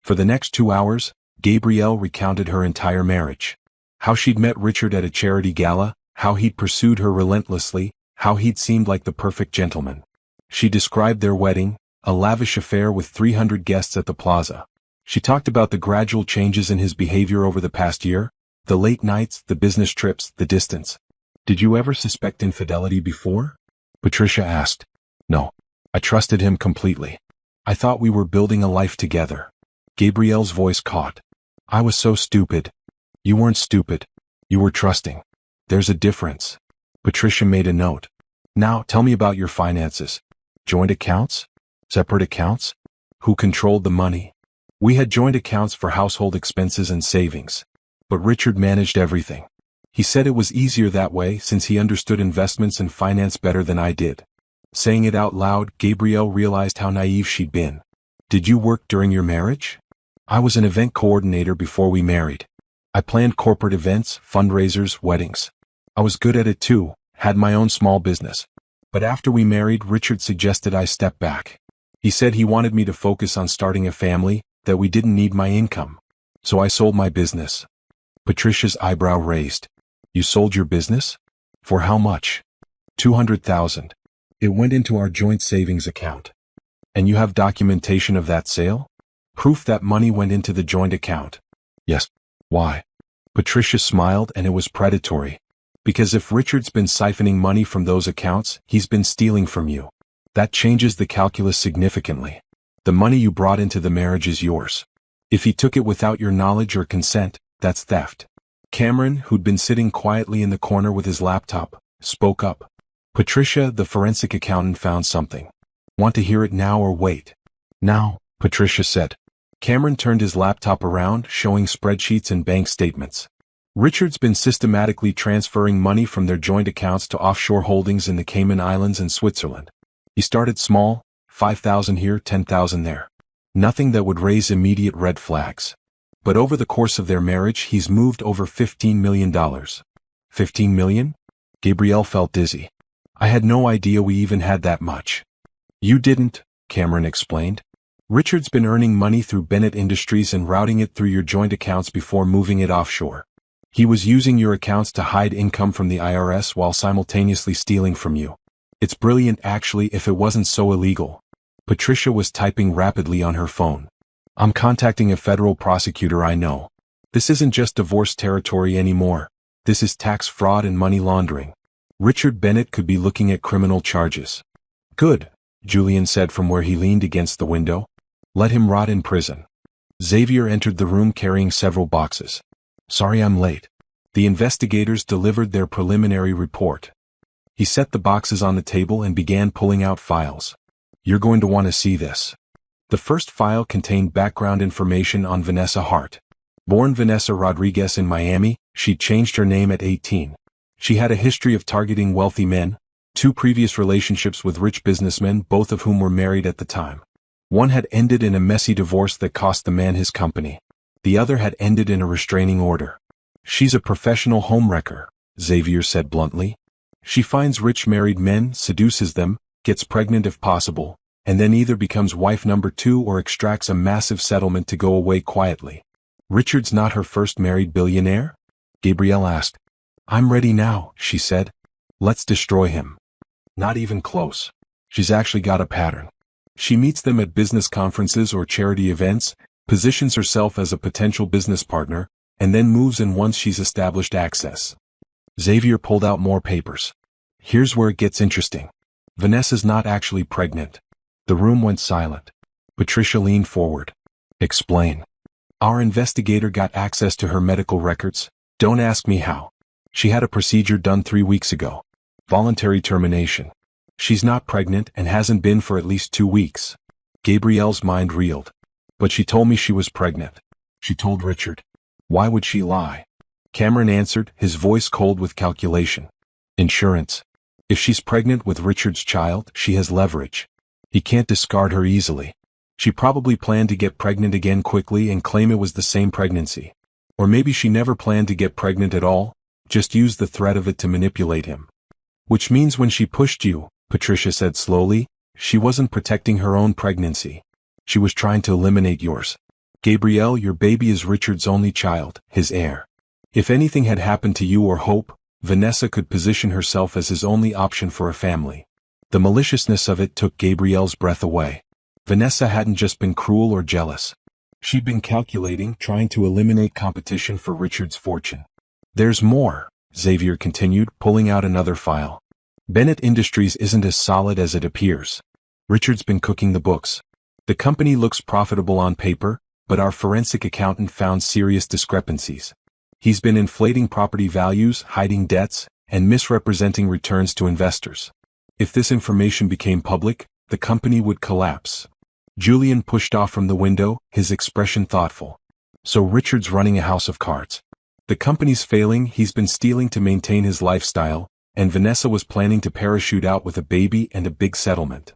[SPEAKER 1] For the next 2 hours, Gabrielle recounted her entire marriage. How she'd met Richard at a charity gala, how he'd pursued her relentlessly, how he'd seemed like the perfect gentleman. She described their wedding, a lavish affair with 300 guests at the plaza. She talked about the gradual changes in his behavior over the past year, the late nights, the business trips, the distance. Did you ever suspect infidelity before? Patricia asked. No. I trusted him completely. I thought we were building a life together. Gabrielle's voice caught. I was so stupid. You weren't stupid. You were trusting. There's a difference. Patricia made a note. Now, tell me about your finances. Joint accounts? Separate accounts? Who controlled the money? We had joint accounts for household expenses and savings. But Richard managed everything. He said it was easier that way since he understood investments and finance better than I did. Saying it out loud, Gabrielle realized how naive she'd been. Did you work during your marriage? I was an event coordinator before we married. I planned corporate events, fundraisers, weddings. I was good at it too, had my own small business. But after we married, Richard suggested I step back. He said he wanted me to focus on starting a family, that we didn't need my income. So I sold my business. Patricia's eyebrow raised. You sold your business? For how much? $200,000. It went into our joint savings account. And you have documentation of that sale? Proof that money went into the joint account. Yes. Why? Patricia smiled, and it was predatory. Because if Richard's been siphoning money from those accounts, he's been stealing from you. That changes the calculus significantly. The money you brought into the marriage is yours. If he took it without your knowledge or consent, that's theft. Cameron, who'd been sitting quietly in the corner with his laptop, spoke up. Patricia, the forensic accountant, found something. Want to hear it now or wait? Now, Patricia said. Cameron turned his laptop around, showing spreadsheets and bank statements. Richard's been systematically transferring money from their joint accounts to offshore holdings in the Cayman Islands and Switzerland. He started small, 5,000 here, 10,000 there. Nothing that would raise immediate red flags. But over the course of their marriage, he's moved over $15 million. $15 million? Gabrielle felt dizzy. I had no idea we even had that much. You didn't, Cameron explained. Richard's been earning money through Bennett Industries and routing it through your joint accounts before moving it offshore. He was using your accounts to hide income from the IRS while simultaneously stealing from you. It's brilliant actually if it wasn't so illegal. Patricia was typing rapidly on her phone. I'm contacting a federal prosecutor I know. This isn't just divorce territory anymore. This is tax fraud and money laundering. Richard Bennett could be looking at criminal charges. Good, Julian said from where he leaned against the window. Let him rot in prison. Xavier entered the room carrying several boxes. Sorry I'm late. The investigators delivered their preliminary report. He set the boxes on the table and began pulling out files. You're going to want to see this. The first file contained background information on Vanessa Hart. Born Vanessa Rodriguez in Miami, she'd changed her name at 18. She had a history of targeting wealthy men, 2 previous relationships with rich businessmen, both of whom were married at the time. One had ended in a messy divorce that cost the man his company. The other had ended in a restraining order. She's a professional homewrecker, Xavier said bluntly. She finds rich married men, seduces them, gets pregnant if possible, and then either becomes wife number 2 or extracts a massive settlement to go away quietly. Richard's not her first married billionaire? Gabrielle asked. I'm ready now, she said. Let's destroy him. Not even close. She's actually got a pattern. She meets them at business conferences or charity events, positions herself as a potential business partner, and then moves in once she's established access. Xavier pulled out more papers. Here's where it gets interesting. Vanessa's not actually pregnant. The room went silent. Patricia leaned forward. Explain. Our investigator got access to her medical records. Don't ask me how. She had a procedure done 3 weeks ago. Voluntary termination. She's not pregnant and hasn't been for at least 2 weeks. Gabrielle's mind reeled. But she told me she was pregnant. She told Richard. Why would she lie? Cameron answered, his voice cold with calculation. Insurance. If she's pregnant with Richard's child, she has leverage. He can't discard her easily. She probably planned to get pregnant again quickly and claim it was the same pregnancy. Or maybe she never planned to get pregnant at all, just used the threat of it to manipulate him. Which means when she pushed you, Patricia said slowly, she wasn't protecting her own pregnancy. She was trying to eliminate yours. Gabrielle, your baby is Richard's only child, his heir. If anything had happened to you or Hope, Vanessa could position herself as his only option for a family. The maliciousness of it took Gabrielle's breath away. Vanessa hadn't just been cruel or jealous. She'd been calculating, trying to eliminate competition for Richard's fortune. There's more, Xavier continued, pulling out another file. Bennett Industries isn't as solid as it appears. Richard's been cooking the books. The company looks profitable on paper, but our forensic accountant found serious discrepancies. He's been inflating property values, hiding debts, and misrepresenting returns to investors. If this information became public, the company would collapse. Julian pushed off from the window, his expression thoughtful. So Richard's running a house of cards. The company's failing, he's been stealing to maintain his lifestyle, and Vanessa was planning to parachute out with a baby and a big settlement.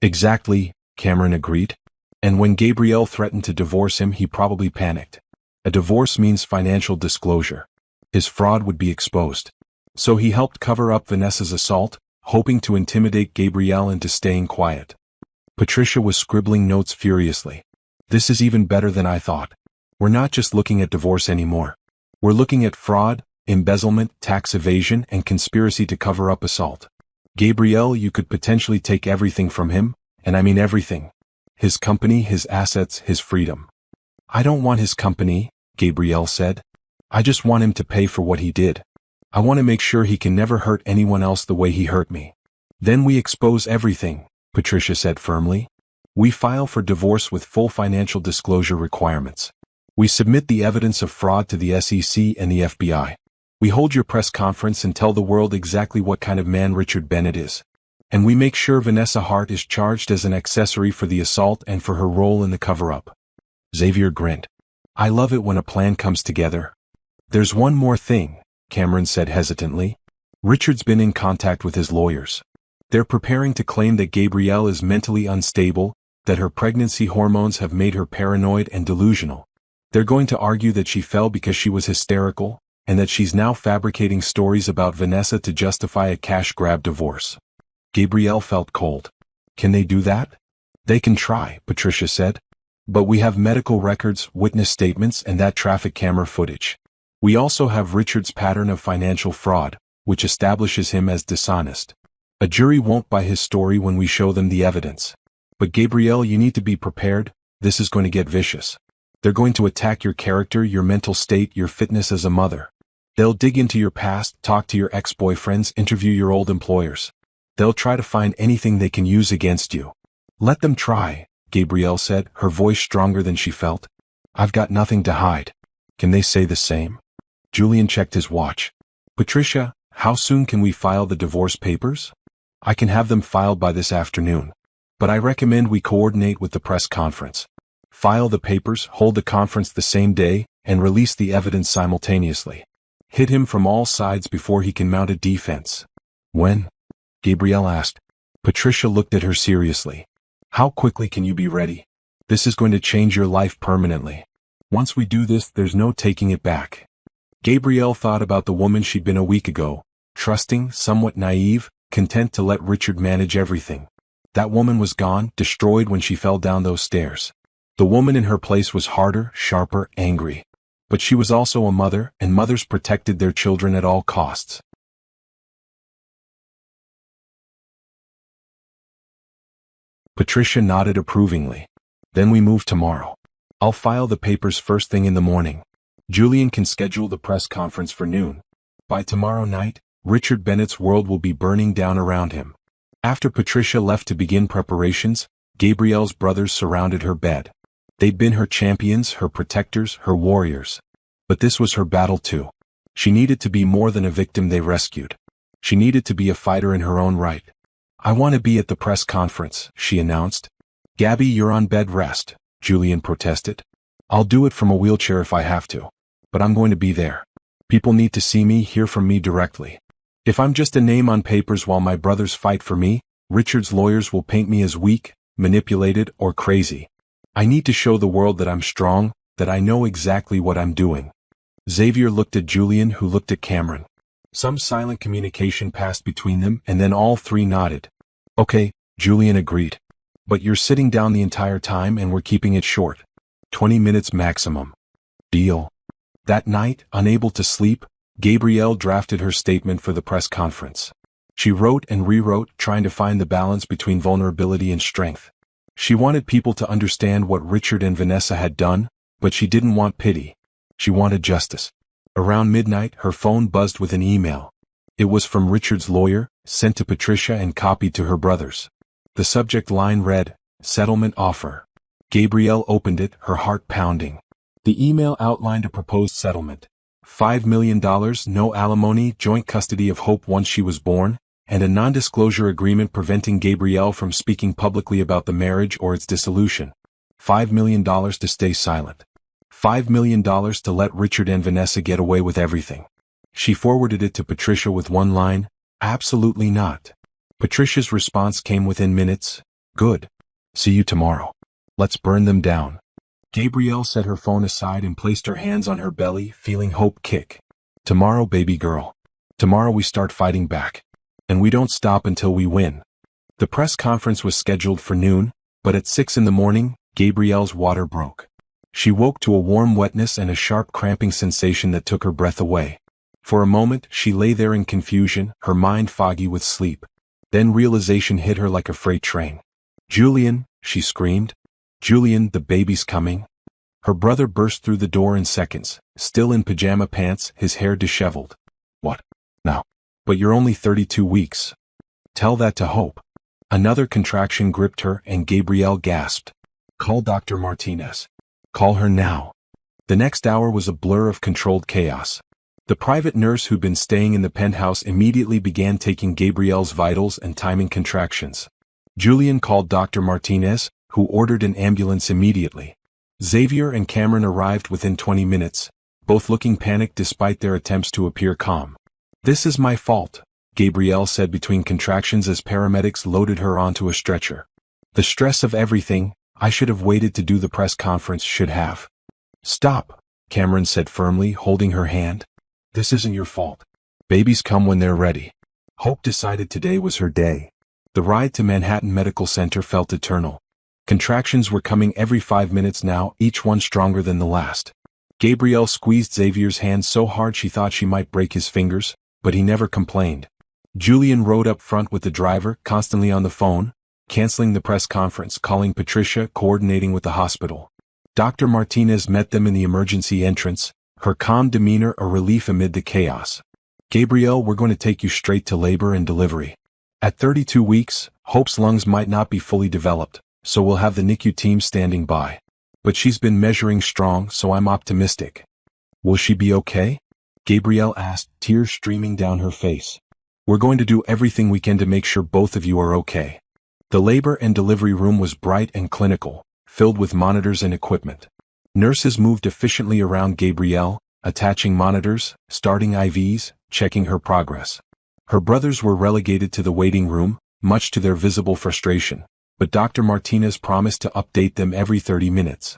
[SPEAKER 1] Exactly, Cameron agreed. And when Gabrielle threatened to divorce him, he probably panicked. A divorce means financial disclosure. His fraud would be exposed. So he helped cover up Vanessa's assault, hoping to intimidate Gabrielle into staying quiet. Patricia was scribbling notes furiously. This is even better than I thought. We're not just looking at divorce anymore. We're looking at fraud, embezzlement, tax evasion, and conspiracy to cover up assault. Gabrielle, you could potentially take everything from him, and I mean everything. His company, his assets, his freedom. I don't want his company, Gabrielle said. I just want him to pay for what he did. I want to make sure he can never hurt anyone else the way he hurt me. Then we expose everything, Patricia said firmly. We file for divorce with full financial disclosure requirements. We submit the evidence of fraud to the SEC and the FBI. We hold your press conference and tell the world exactly what kind of man Richard Bennett is. And we make sure Vanessa Hart is charged as an accessory for the assault and for her role in the cover-up. Xavier grinned. I love it when a plan comes together. There's one more thing, Cameron said hesitantly. Richard's been in contact with his lawyers. They're preparing to claim that Gabrielle is mentally unstable, that her pregnancy hormones have made her paranoid and delusional. They're going to argue that she fell because she was hysterical, and that she's now fabricating stories about Vanessa to justify a cash grab divorce. Gabrielle felt cold. Can they do that? They can try, Patricia said. But we have medical records, witness statements, and that traffic camera footage. We also have Richard's pattern of financial fraud, which establishes him as dishonest. A jury won't buy his story when we show them the evidence. But Gabrielle, you need to be prepared. This is going to get vicious. They're going to attack your character, your mental state, your fitness as a mother. They'll dig into your past, talk to your ex-boyfriends, interview your old employers. They'll try to find anything they can use against you. Let them try, Gabrielle said, her voice stronger than she felt. I've got nothing to hide. Can they say the same? Julian checked his watch. Patricia, how soon can we file the divorce papers? I can have them filed by this afternoon. But I recommend we coordinate with the press conference. File the papers, hold the conference the same day, and release the evidence simultaneously. Hit him from all sides before he can mount a defense. When? Gabrielle asked. Patricia looked at her seriously. How quickly can you be ready? This is going to change your life permanently. Once we do this, there's no taking it back. Gabrielle thought about the woman she'd been a week ago, trusting, somewhat naive, content to let Richard manage everything. That woman was gone, destroyed when she fell down those stairs. The woman in her place was harder, sharper, angry. But she was also a mother, and mothers protected their children at all costs. Patricia nodded approvingly. Then we move tomorrow. I'll file the papers first thing in the morning. Julian can schedule the press conference for noon. By tomorrow night, Richard Bennett's world will be burning down around him. After Patricia left to begin preparations, Gabrielle's brothers surrounded her bed. They'd been her champions, her protectors, her warriors. But this was her battle too. She needed to be more than a victim they rescued. She needed to be a fighter in her own right. "I want to be at the press conference," she announced. "Gabby, you're on bed rest," Julian protested. "I'll do it from a wheelchair if I have to. But I'm going to be there. People need to see me, hear from me directly. If I'm just a name on papers while my brothers fight for me, Richard's lawyers will paint me as weak, manipulated, or crazy. I need to show the world that I'm strong, that I know exactly what I'm doing." Xavier looked at Julian, who looked at Cameron. Some silent communication passed between them, and then all three nodded. "Okay," Julian agreed. "But you're sitting down the entire time and we're keeping it short. 20 minutes maximum. Deal?" That night, unable to sleep, Gabrielle drafted her statement for the press conference. She wrote and rewrote, trying to find the balance between vulnerability and strength. She wanted people to understand what Richard and Vanessa had done, but she didn't want pity. She wanted justice. Around midnight, her phone buzzed with an email. It was from Richard's lawyer, sent to Patricia and copied to her brothers. The subject line read, "Settlement offer." Gabrielle opened it, her heart pounding. The email outlined a proposed settlement. $5 million, no alimony, joint custody of Hope once she was born, and a non-disclosure agreement preventing Gabrielle from speaking publicly about the marriage or its dissolution. $5 million to stay silent. $5 million to let Richard and Vanessa get away with everything. She forwarded it to Patricia with one line, "Absolutely not." Patricia's response came within minutes, "Good. See you tomorrow. Let's burn them down." Gabrielle set her phone aside and placed her hands on her belly, feeling hope kick. "Tomorrow, baby girl. Tomorrow we start fighting back. And we don't stop until we win." The press conference was scheduled for noon, but at 6 in the morning, Gabrielle's water broke. She woke to a warm wetness and a sharp cramping sensation that took her breath away. For a moment, she lay there in confusion, her mind foggy with sleep. Then realization hit her like a freight train. "Julian," she screamed. "Julian, the baby's coming." Her brother burst through the door in seconds, still in pajama pants, his hair disheveled. "What? Now? But you're only 32 weeks. Tell that to Hope." Another contraction gripped her and Gabrielle gasped. "Call Dr. Martinez. Call her now." The next hour was a blur of controlled chaos. The private nurse who'd been staying in the penthouse immediately began taking Gabrielle's vitals and timing contractions. Julian called Dr. Martinez, who ordered an ambulance immediately. Xavier and Cameron arrived within 20 minutes, both looking panicked despite their attempts to appear calm. "This is my fault," Gabrielle said between contractions as paramedics loaded her onto a stretcher. "The stress of everything, I should have waited to do the press conference, should have." "Stop," Cameron said firmly, holding her hand. "This isn't your fault. Babies come when they're ready." Hope decided today was her day. The ride to Manhattan Medical Center felt eternal. Contractions were coming every 5 minutes now, each one stronger than the last. Gabrielle squeezed Xavier's hand so hard she thought she might break his fingers, but he never complained. Julian rode up front with the driver, constantly on the phone, canceling the press conference, calling Patricia, coordinating with the hospital. Dr. Martinez met them in the emergency entrance, her calm demeanor a relief amid the chaos. "Gabrielle, we're going to take you straight to labor and delivery. At 32 weeks, Hope's lungs might not be fully developed, so we'll have the NICU team standing by. But she's been measuring strong, so I'm optimistic." "Will she be okay?" Gabrielle asked, tears streaming down her face. "We're going to do everything we can to make sure both of you are okay." The labor and delivery room was bright and clinical, filled with monitors and equipment. Nurses moved efficiently around Gabrielle, attaching monitors, starting IVs, checking her progress. Her brothers were relegated to the waiting room, much to their visible frustration, but Dr. Martinez promised to update them every 30 minutes.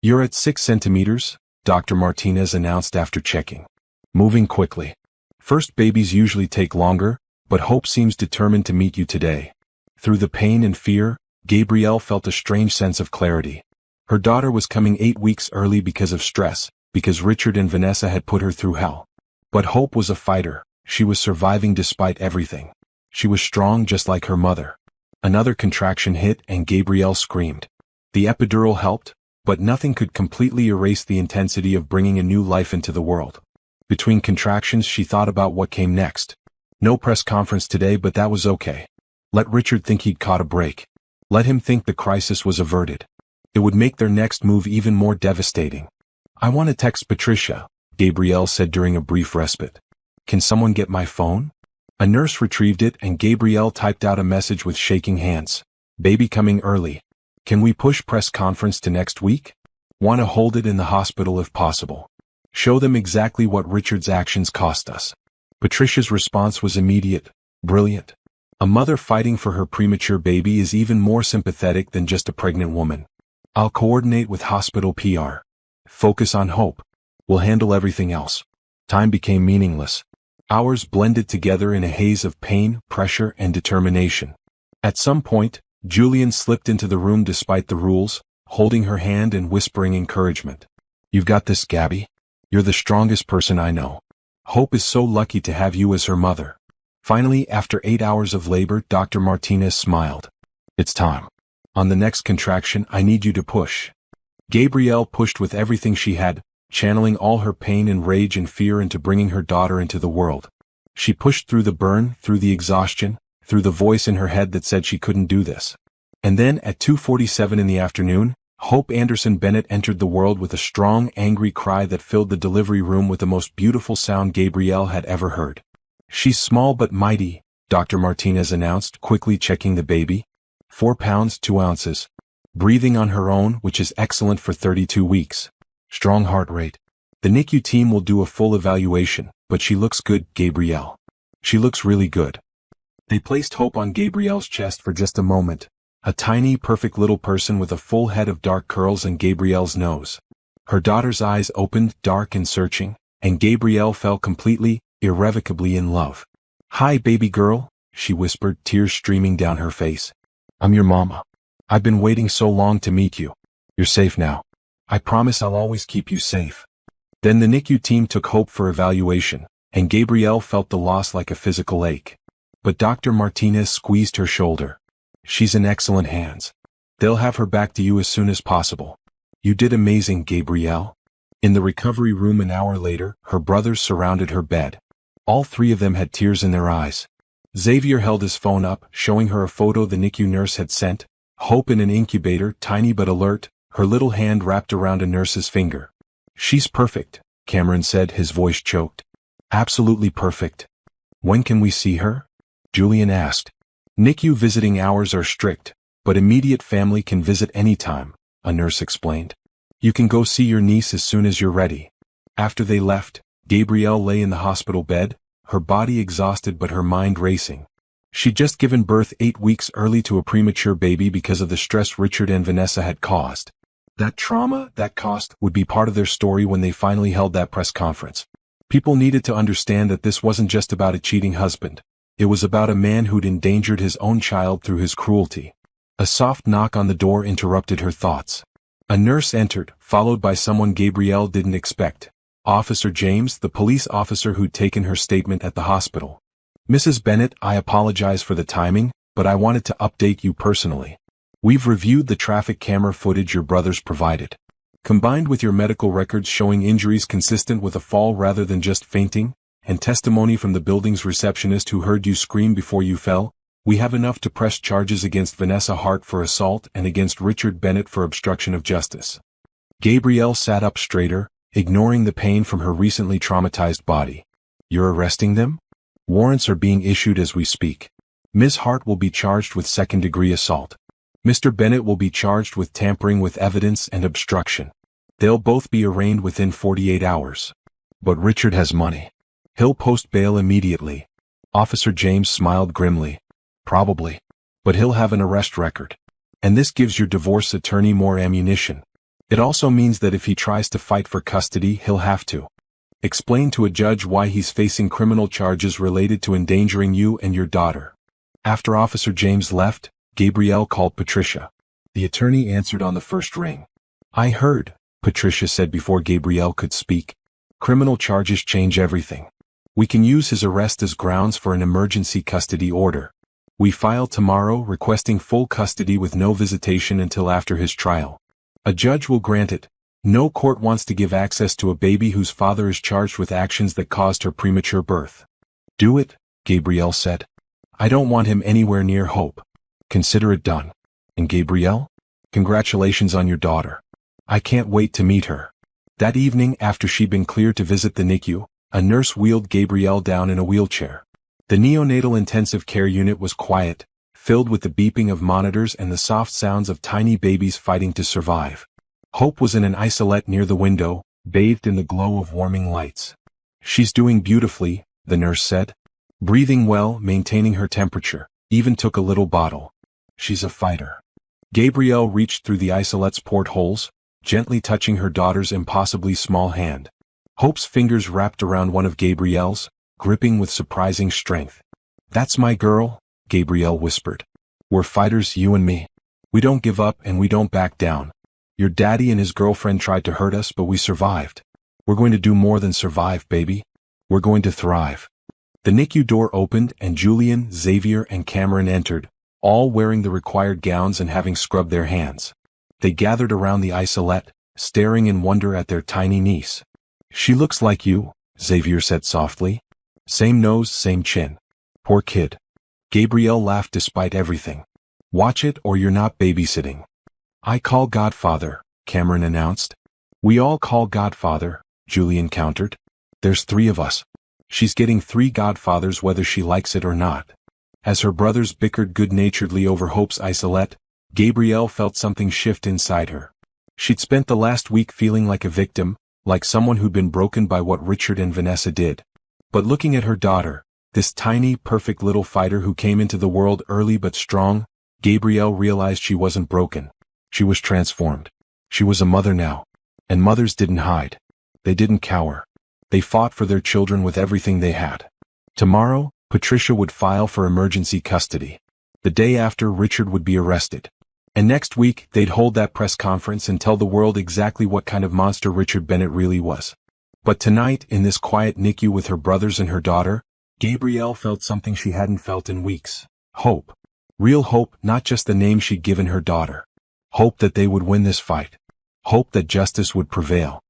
[SPEAKER 1] "You're at 6 centimeters, Dr. Martinez announced after checking. "Moving quickly. First babies usually take longer, but Hope seems determined to meet you today." Through the pain and fear, Gabrielle felt a strange sense of clarity. Her daughter was coming 8 weeks early because of stress, because Richard and Vanessa had put her through hell. But Hope was a fighter. She was surviving despite everything. She was strong just like her mother. Another contraction hit and Gabrielle screamed. The epidural helped, but nothing could completely erase the intensity of bringing a new life into the world. Between contractions she thought about what came next. No press conference today, but that was okay. Let Richard think he'd caught a break. Let him think the crisis was averted. It would make their next move even more devastating. "I want to text Patricia," Gabrielle said during a brief respite. Can someone get my phone? A nurse retrieved it and Gabrielle typed out a message with shaking hands. Baby coming early. Can we push press conference to next week? Want to hold it in the hospital if possible. Show them exactly what Richard's actions cost us. Patricia's response was immediate. Brilliant. A mother fighting for her premature baby is even more sympathetic than just a pregnant woman. I'll coordinate with hospital PR. Focus on hope. We'll handle everything else. Time became meaningless. Hours blended together in a haze of pain, pressure, and determination. At some point, Julian slipped into the room despite the rules, holding her hand and whispering encouragement. You've got this, Gabby. You're the strongest person I know. Hope is so lucky to have you as her mother. Finally, after 8 hours of labor, Dr. Martinez smiled. It's time. On the next contraction, I need you to push. Gabrielle pushed with everything she had, channeling all her pain and rage and fear into bringing her daughter into the world. She pushed through the burn, through the exhaustion, through the voice in her head that said she couldn't do this. And then, at 2:47 in the afternoon, Hope Anderson Bennett entered the world with a strong, angry cry that filled the delivery room with the most beautiful sound Gabrielle had ever heard. She's small but mighty, Dr. Martinez announced, quickly checking the baby. 4 pounds, 2 ounces. Breathing on her own, which is excellent for 32 weeks. Strong heart rate. The NICU team will do a full evaluation, but she looks good, Gabrielle. She looks really good. They placed Hope on Gabrielle's chest for just a moment. A tiny, perfect little person with a full head of dark curls and Gabrielle's nose. Her daughter's eyes opened, dark and searching, and Gabrielle fell completely, irrevocably in love. Hi, baby girl, she whispered, tears streaming down her face. I'm your mama. I've been waiting so long to meet you. You're safe now. I promise I'll always keep you safe. Then the NICU team took Hope for evaluation, and Gabrielle felt the loss like a physical ache. But Dr. Martinez squeezed her shoulder. She's in excellent hands. They'll have her back to you as soon as possible. You did amazing, Gabrielle. In the recovery room an hour later, her brothers surrounded her bed. All 3 of them had tears in their eyes. Xavier held his phone up, showing her a photo the NICU nurse had sent. Hope in an incubator, tiny but alert, her little hand wrapped around a nurse's finger. She's perfect, Cameron said, his voice choked. Absolutely perfect. When can we see her? Julian asked. NICU visiting hours are strict, but immediate family can visit anytime, a nurse explained. You can go see your niece as soon as you're ready. After they left, Gabrielle lay in the hospital bed, her body exhausted but her mind racing. She'd just given birth 8 weeks early to a premature baby because of the stress Richard and Vanessa had caused. That trauma, that cost, would be part of their story when they finally held that press conference. People needed to understand that this wasn't just about a cheating husband. It was about a man who'd endangered his own child through his cruelty. A soft knock on the door interrupted her thoughts. A nurse entered, followed by someone Gabrielle didn't expect. Officer James, the police officer who'd taken her statement at the hospital. Mrs. Bennett, I apologize for the timing, but I wanted to update you personally. We've reviewed the traffic camera footage your brothers provided. Combined with your medical records showing injuries consistent with a fall rather than just fainting, and testimony from the building's receptionist who heard you scream before you fell, we have enough to press charges against Vanessa Hart for assault and against Richard Bennett for obstruction of justice. Gabrielle sat up straighter, ignoring the pain from her recently traumatized body. You're arresting them? Warrants are being issued as we speak. Ms. Hart will be charged with second-degree assault. Mr. Bennett will be charged with tampering with evidence and obstruction. They'll both be arraigned within 48 hours. But Richard has money. He'll post bail immediately. Officer James smiled grimly. Probably. But he'll have an arrest record. And this gives your divorce attorney more ammunition. It also means that if he tries to fight for custody, he'll have to explain to a judge why he's facing criminal charges related to endangering you and your daughter. After Officer James left, Gabrielle called Patricia. The attorney answered on the first ring. I heard, Patricia said before Gabrielle could speak. Criminal charges change everything. We can use his arrest as grounds for an emergency custody order. We file tomorrow requesting full custody with no visitation until after his trial. A judge will grant it. No court wants to give access to a baby whose father is charged with actions that caused her premature birth. Do it, Gabrielle said. I don't want him anywhere near Hope. Consider it done. And Gabrielle? Congratulations on your daughter. I can't wait to meet her. That evening, after she'd been cleared to visit the NICU, a nurse wheeled Gabrielle down in a wheelchair. The neonatal intensive care unit was quiet, filled with the beeping of monitors and the soft sounds of tiny babies fighting to survive. Hope was in an isolette near the window, bathed in the glow of warming lights. "She's doing beautifully," the nurse said. "Breathing well, maintaining her temperature, even took a little bottle. She's a fighter." Gabrielle reached through the isolette's portholes, gently touching her daughter's impossibly small hand. Hope's fingers wrapped around one of Gabrielle's, gripping with surprising strength. "That's my girl," Gabrielle whispered. "We're fighters, you and me. We don't give up and we don't back down. Your daddy and his girlfriend tried to hurt us, but we survived. We're going to do more than survive, baby. We're going to thrive." The NICU door opened and Julian, Xavier, and Cameron entered, all wearing the required gowns and having scrubbed their hands. They gathered around the isolette, staring in wonder at their tiny niece. "She looks like you," Xavier said softly. "Same nose, same chin. Poor kid." Gabrielle laughed despite everything. "Watch it or you're not babysitting." "I call Godfather," Cameron announced. "We all call Godfather," Julian countered. "There's 3 of us. She's getting 3 godfathers whether she likes it or not." As her brothers bickered good-naturedly over Hope's isolette, Gabrielle felt something shift inside her. She'd spent the last week feeling like a victim, like someone who'd been broken by what Richard and Vanessa did. But looking at her daughter, this tiny, perfect little fighter who came into the world early but strong, Gabrielle realized she wasn't broken. She was transformed. She was a mother now. And mothers didn't hide. They didn't cower. They fought for their children with everything they had. Tomorrow, Patricia would file for emergency custody. The day after, Richard would be arrested. And next week, they'd hold that press conference and tell the world exactly what kind of monster Richard Bennett really was. But tonight, in this quiet NICU with her brothers and her daughter, Gabrielle felt something she hadn't felt in weeks. Hope. Real hope, not just the name she'd given her daughter. Hope that they would win this fight. Hope that justice would prevail.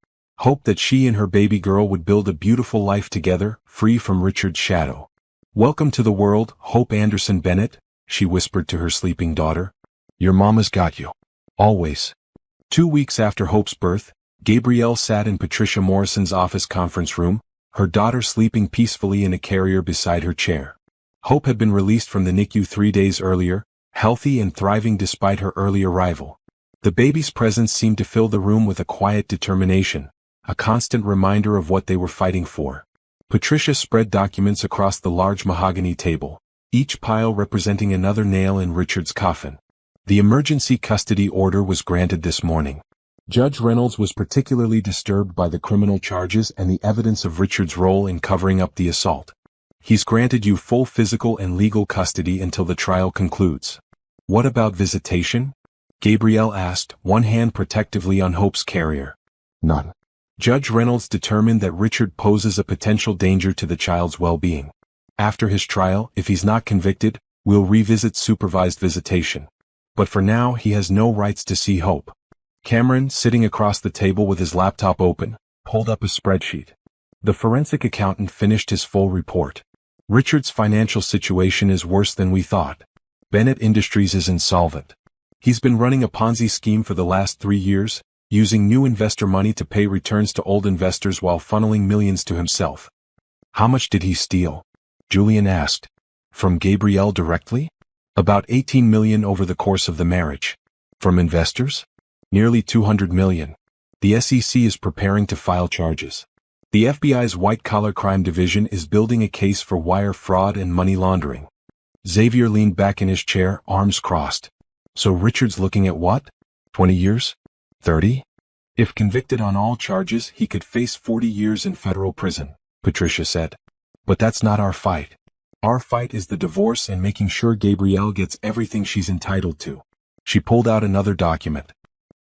[SPEAKER 1] Hope that she and her baby girl would build a beautiful life together, free from Richard's shadow. "Welcome to the world, Hope Anderson Bennett," she whispered to her sleeping daughter. "Your mama's got you. Always." 2 weeks after Hope's birth, Gabrielle sat in Patricia Morrison's office conference room, her daughter sleeping peacefully in a carrier beside her chair. Hope had been released from the NICU 3 days earlier, healthy and thriving despite her early arrival. The baby's presence seemed to fill the room with a quiet determination, a constant reminder of what they were fighting for. Patricia spread documents across the large mahogany table, each pile representing another nail in Richard's coffin. The emergency custody order was granted this morning. Judge Reynolds was particularly disturbed by the criminal charges and the evidence of Richard's role in covering up the assault. "He's granted you full physical and legal custody until the trial concludes." "What about visitation?" Gabrielle asked, one hand protectively on Hope's carrier. "None." Judge Reynolds determined that Richard poses a potential danger to the child's well-being. "After his trial, if he's not convicted, we'll revisit supervised visitation. But for now, he has no rights to see Hope." Cameron, sitting across the table with his laptop open, pulled up a spreadsheet. The forensic accountant finished his full report. "Richard's financial situation is worse than we thought. Bennett Industries is insolvent. He's been running a Ponzi scheme for the last 3 years, using new investor money to pay returns to old investors while funneling millions to himself." "How much did he steal?" Julian asked. "From Gabrielle directly?" "About 18 million over the course of the marriage." "From investors?" "Nearly 200 million. The SEC is preparing to file charges. The FBI's white-collar crime division is building a case for wire fraud and money laundering." Xavier leaned back in his chair, arms crossed. "So Richard's looking at what? 20 years? 30? If convicted on all charges, he could face 40 years in federal prison," Patricia said. "But that's not our fight. Our fight is the divorce and making sure Gabrielle gets everything she's entitled to." She pulled out another document.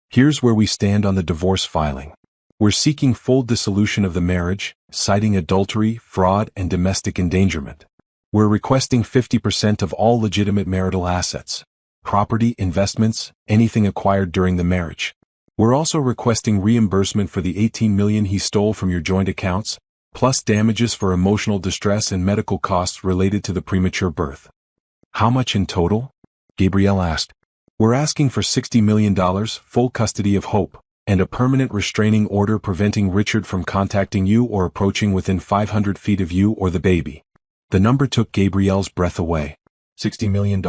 [SPEAKER 1] "Here's where we stand on the divorce filing. We're seeking full dissolution of the marriage, citing adultery, fraud, and domestic endangerment. We're requesting 50% of all legitimate marital assets, property, investments, anything acquired during the marriage. We're also requesting reimbursement for the 18 million he stole from your joint accounts, plus damages for emotional distress and medical costs related to the premature birth." "How much in total?" Gabrielle asked. "We're asking for $60 million, full custody of Hope, and a permanent restraining order preventing Richard from contacting you or approaching within 500 feet of you or the baby. The number took Gabrielle's breath away. $60 million.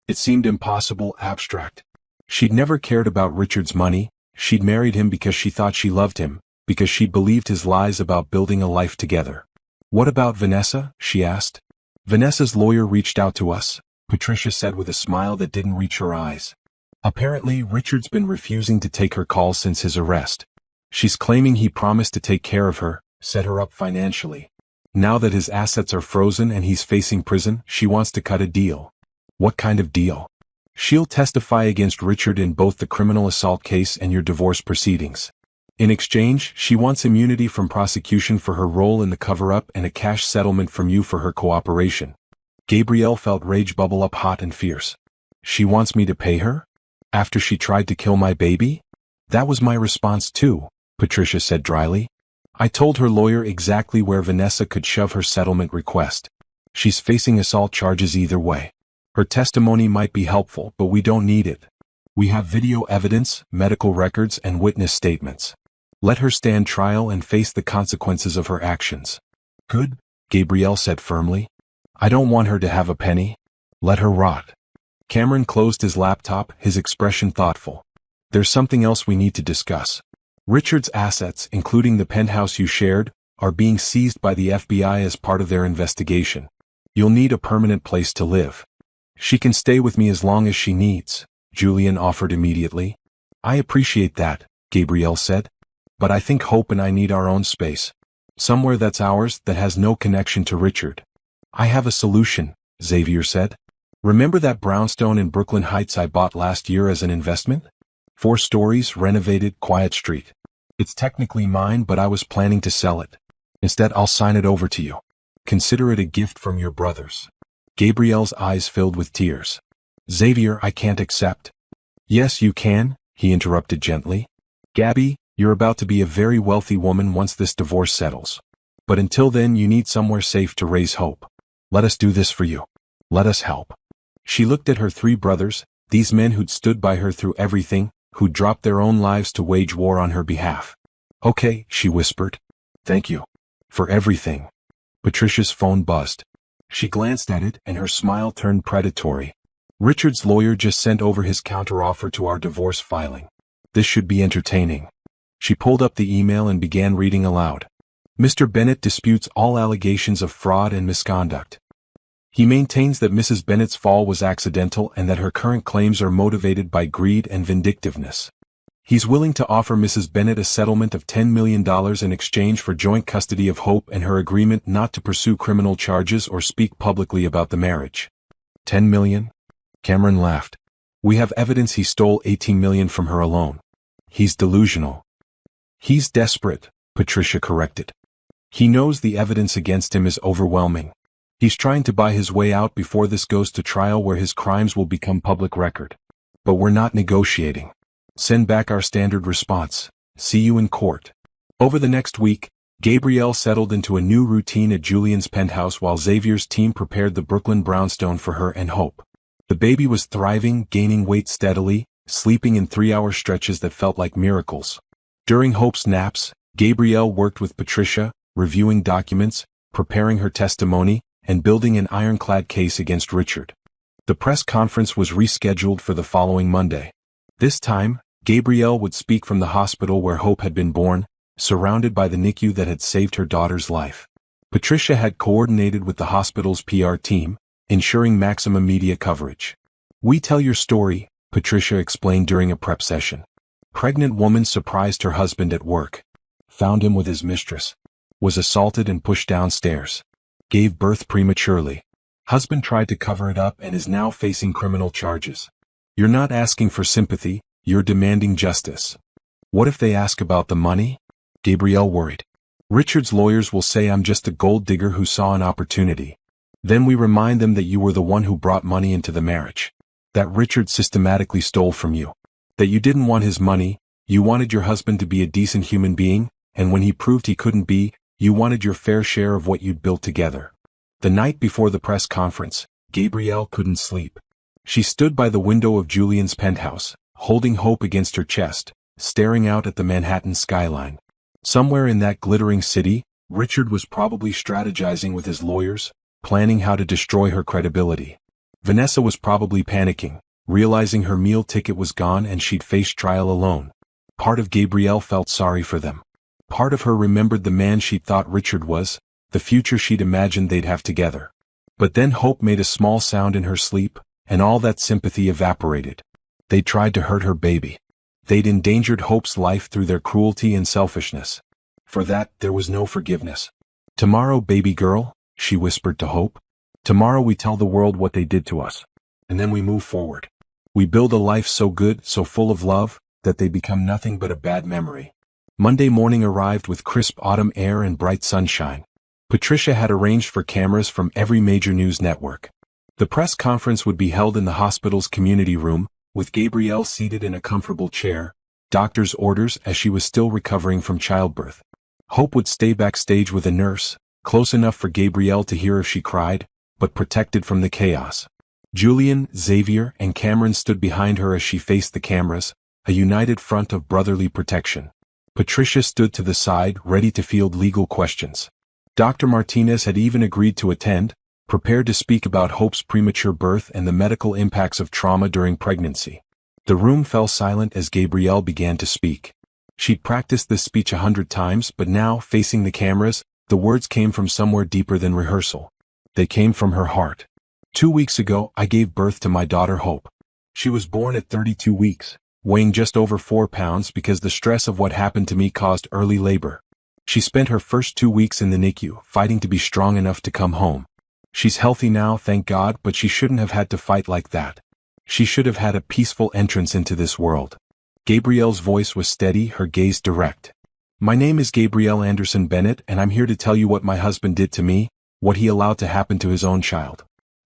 [SPEAKER 1] It seemed impossible, abstract. She'd never cared about Richard's money. She'd married him because she thought she loved him, because she believed his lies about building a life together. What about Vanessa? She asked. Vanessa's lawyer reached out to us, Patricia said with a smile that didn't reach her eyes. Apparently, Richard's been refusing to take her calls since his arrest. She's claiming he promised to take care of her, set her up financially. Now that his assets are frozen and he's facing prison, she wants to cut a deal. What kind of deal? She'll testify against Richard in both the criminal assault case and your divorce proceedings. In exchange, she wants immunity from prosecution for her role in the cover-up and a cash settlement from you for her cooperation. Gabrielle felt rage bubble up hot and fierce. She wants me to pay her? After she tried to kill my baby? That was my response too, Patricia said dryly. I told her lawyer exactly where Vanessa could shove her settlement request. She's facing assault charges either way. Her testimony might be helpful, but we don't need it. We have video evidence, medical records, and witness statements. Let her stand trial and face the consequences of her actions. Good, Gabrielle said firmly. I don't want her to have a penny. Let her rot. Cameron closed his laptop, his expression thoughtful. There's something else we need to discuss. Richard's assets, including the penthouse you shared, are being seized by the FBI as part of their investigation. You'll need a permanent place to live. She can stay with me as long as she needs, Julian offered immediately. I appreciate that, Gabrielle said. But I think Hope and I need our own space. Somewhere that's ours that has no connection to Richard. I have a solution, Xavier said. Remember that brownstone in Brooklyn Heights I bought last year as an investment? 4 stories, renovated, quiet street. It's technically mine, but I was planning to sell it. Instead, I'll sign it over to you. Consider it a gift from your brothers. Gabrielle's eyes filled with tears. Xavier, I can't accept. Yes, you can, he interrupted gently. Gabby, you're about to be a very wealthy woman once this divorce settles. But until then you need somewhere safe to raise Hope. Let us do this for you. Let us help. She looked at her 3 brothers, these men who'd stood by her through everything, who'd dropped their own lives to wage war on her behalf. Okay, she whispered. Thank you. For everything. Patricia's phone buzzed. She glanced at it and her smile turned predatory. Richard's lawyer just sent over his counteroffer to our divorce filing. This should be entertaining. She pulled up the email and began reading aloud. Mr. Bennett disputes all allegations of fraud and misconduct. He maintains that Mrs. Bennett's fall was accidental and that her current claims are motivated by greed and vindictiveness. He's willing to offer Mrs. Bennett a settlement of $10 million in exchange for joint custody of Hope and her agreement not to pursue criminal charges or speak publicly about the marriage. $10 million? Cameron laughed. We have evidence he stole $18 million from her alone. He's delusional. He's desperate, Patricia corrected. He knows the evidence against him is overwhelming. He's trying to buy his way out before this goes to trial where his crimes will become public record. But we're not negotiating. Send back our standard response. See you in court. Over the next week, Gabrielle settled into a new routine at Julian's penthouse while Xavier's team prepared the Brooklyn brownstone for her and Hope. The baby was thriving, gaining weight steadily, sleeping in 3-hour stretches that felt like miracles. During Hope's naps, Gabrielle worked with Patricia, reviewing documents, preparing her testimony, and building an ironclad case against Richard. The press conference was rescheduled for the following Monday. This time, Gabrielle would speak from the hospital where Hope had been born, surrounded by the NICU that had saved her daughter's life. Patricia had coordinated with the hospital's PR team, ensuring maximum media coverage. We tell your story, Patricia explained during a prep session. Pregnant woman surprised her husband at work. Found him with his mistress. Was assaulted and pushed downstairs. Gave birth prematurely. Husband tried to cover it up and is now facing criminal charges. You're not asking for sympathy, you're demanding justice. What if they ask about the money? Gabrielle worried. Richard's lawyers will say I'm just a gold digger who saw an opportunity. Then we remind them that you were the one who brought money into the marriage. That Richard systematically stole from you. That you didn't want his money, you wanted your husband to be a decent human being, and when he proved he couldn't be, you wanted your fair share of what you'd built together. The night before the press conference, Gabrielle couldn't sleep. She stood by the window of Julian's penthouse, holding Hope against her chest, staring out at the Manhattan skyline. Somewhere in that glittering city, Richard was probably strategizing with his lawyers, planning how to destroy her credibility. Vanessa was probably panicking, realizing her meal ticket was gone and she'd face trial alone. Part of Gabrielle felt sorry for them. Part of her remembered the man she'd thought Richard was, the future she'd imagined they'd have together. But then hope made a small sound in her sleep, and all that sympathy evaporated. They tried to hurt her baby. They'd endangered Hope's life through their cruelty and selfishness. For that, there was no forgiveness. "Tomorrow, baby girl," she whispered to Hope. "Tomorrow we tell the world what they did to us. And then we move forward. We build a life so good, so full of love, that they become nothing but a bad memory." Monday morning arrived with crisp autumn air and bright sunshine. Patricia had arranged for cameras from every major news network. The press conference would be held in the hospital's community room, with Gabrielle seated in a comfortable chair, doctor's orders as she was still recovering from childbirth. Hope would stay backstage with a nurse, close enough for Gabrielle to hear if she cried, but protected from the chaos. Julian, Xavier, and Cameron stood behind her as she faced the cameras, a united front of brotherly protection. Patricia stood to the side, ready to field legal questions. Dr. Martinez had even agreed to attend, prepared to speak about Hope's premature birth and the medical impacts of trauma during pregnancy. The room fell silent as Gabrielle began to speak. She'd practiced this speech 100 times, but now, facing the cameras, the words came from somewhere deeper than rehearsal. They came from her heart. 2 weeks ago, I gave birth to my daughter Hope. She was born at 32 weeks, weighing just over 4 pounds because the stress of what happened to me caused early labor. She spent her first 2 weeks in the NICU, fighting to be strong enough to come home. She's healthy now, thank God, but she shouldn't have had to fight like that. She should have had a peaceful entrance into this world. Gabrielle's voice was steady, her gaze direct. "My name is Gabrielle Anderson Bennett, and I'm here to tell you what my husband did to me, what he allowed to happen to his own child.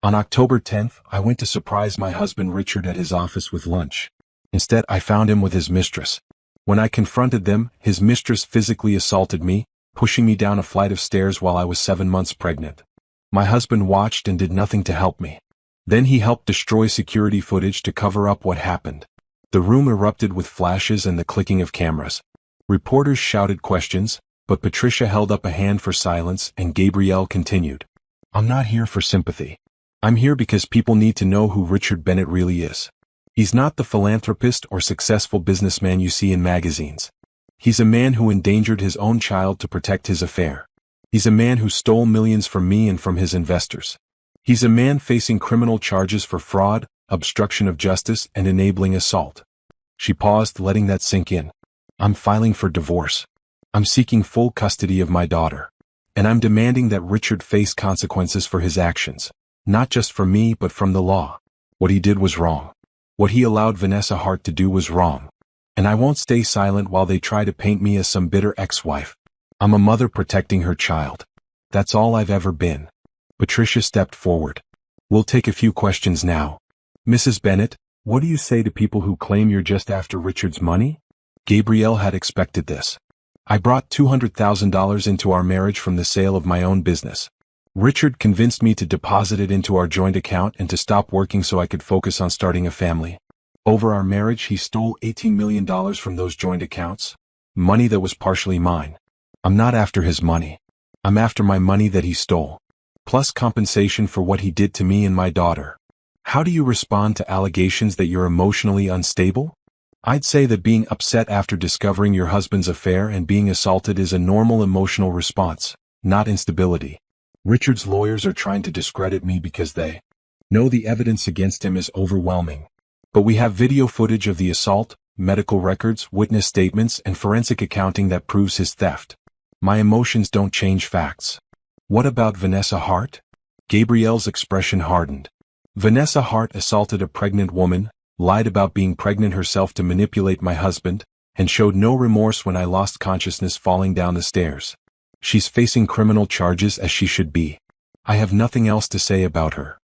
[SPEAKER 1] On October 10th, I went to surprise my husband Richard at his office with lunch. Instead, I found him with his mistress. When I confronted them, his mistress physically assaulted me, pushing me down a flight of stairs while I was 7 months pregnant. My husband watched and did nothing to help me. Then he helped destroy security footage to cover up what happened." The room erupted with flashes and the clicking of cameras. Reporters shouted questions, but Patricia held up a hand for silence and Gabrielle continued. "I'm not here for sympathy. I'm here because people need to know who Richard Bennett really is. He's not the philanthropist or successful businessman you see in magazines. He's a man who endangered his own child to protect his affair. He's a man who stole millions from me and from his investors. He's a man facing criminal charges for fraud, obstruction of justice, and enabling assault." She paused, letting that sink in. "I'm filing for divorce. I'm seeking full custody of my daughter. And I'm demanding that Richard face consequences for his actions, not just from me but from the law. What he did was wrong. What he allowed Vanessa Hart to do was wrong. And I won't stay silent while they try to paint me as some bitter ex-wife. I'm a mother protecting her child. That's all I've ever been." Patricia stepped forward. "We'll take a few questions now. Mrs. Bennett, what do you say to people who claim you're just after Richard's money?" Gabrielle had expected this. "I brought $200,000 into our marriage from the sale of my own business. Richard convinced me to deposit it into our joint account and to stop working so I could focus on starting a family. Over our marriage, he stole $18 million from those joint accounts, money that was partially mine. I'm not after his money. I'm after my money that he stole, plus compensation for what he did to me and my daughter. How do you respond to allegations that you're emotionally unstable?" I'd say that being upset after discovering your husband's affair and being assaulted is a normal emotional response, not instability. Richard's lawyers are trying to discredit me because they know the evidence against him is overwhelming. But we have video footage of the assault, medical records, witness statements, and forensic accounting that proves his theft. My emotions don't change facts. What about Vanessa Hart? Gabrielle's expression hardened. Vanessa Hart assaulted a pregnant woman, lied about being pregnant herself to manipulate my husband, and showed no remorse when I lost consciousness falling down the stairs. She's facing criminal charges as she should be. I have nothing else to say about her.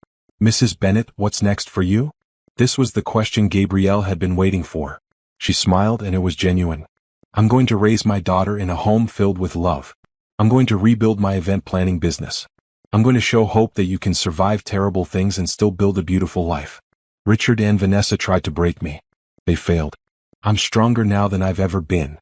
[SPEAKER 1] Mrs. Bennett, what's next for you? This was the question Gabrielle had been waiting for. She smiled and it was genuine. I'm going to raise my daughter in a home filled with love. I'm going to rebuild my event planning business. I'm going to show Hope that you can survive terrible things and still build a beautiful life. Richard and Vanessa tried to break me. They failed. I'm stronger now than I've ever been."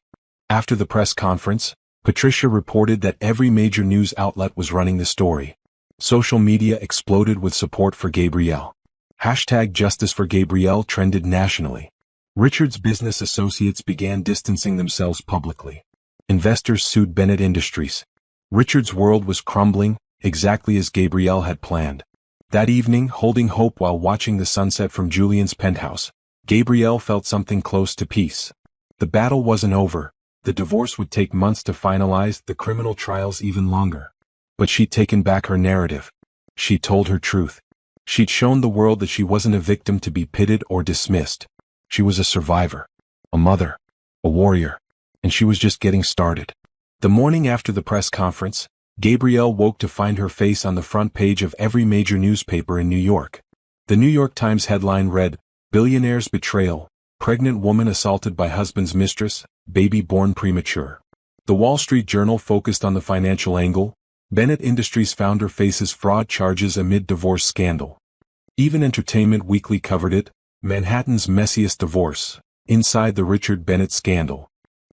[SPEAKER 1] After the press conference, Patricia reported that every major news outlet was running the story. Social media exploded with support for Gabrielle. #JusticeForGabrielle trended nationally. Richard's business associates began distancing themselves publicly. Investors sued Bennett Industries. Richard's world was crumbling, exactly as Gabrielle had planned. That evening, holding hope while watching the sunset from Julian's penthouse, Gabrielle felt something close to peace. The battle wasn't over. The divorce would take months to finalize, the criminal trials even longer. But she'd taken back her narrative. She'd told her truth. She'd shown the world that she wasn't a victim to be pitted or dismissed. She was a survivor, a mother, a warrior, and she was just getting started. The morning after the press conference, Gabrielle woke to find her face on the front page of every major newspaper in New York. The New York Times headline read, "Billionaire's Betrayal, Pregnant Woman Assaulted by Husband's Mistress, Baby Born Premature." The Wall Street Journal focused on the financial angle. Bennett Industries founder faces fraud charges amid divorce scandal. Even Entertainment Weekly covered it, Manhattan's messiest divorce, inside the Richard Bennett scandal.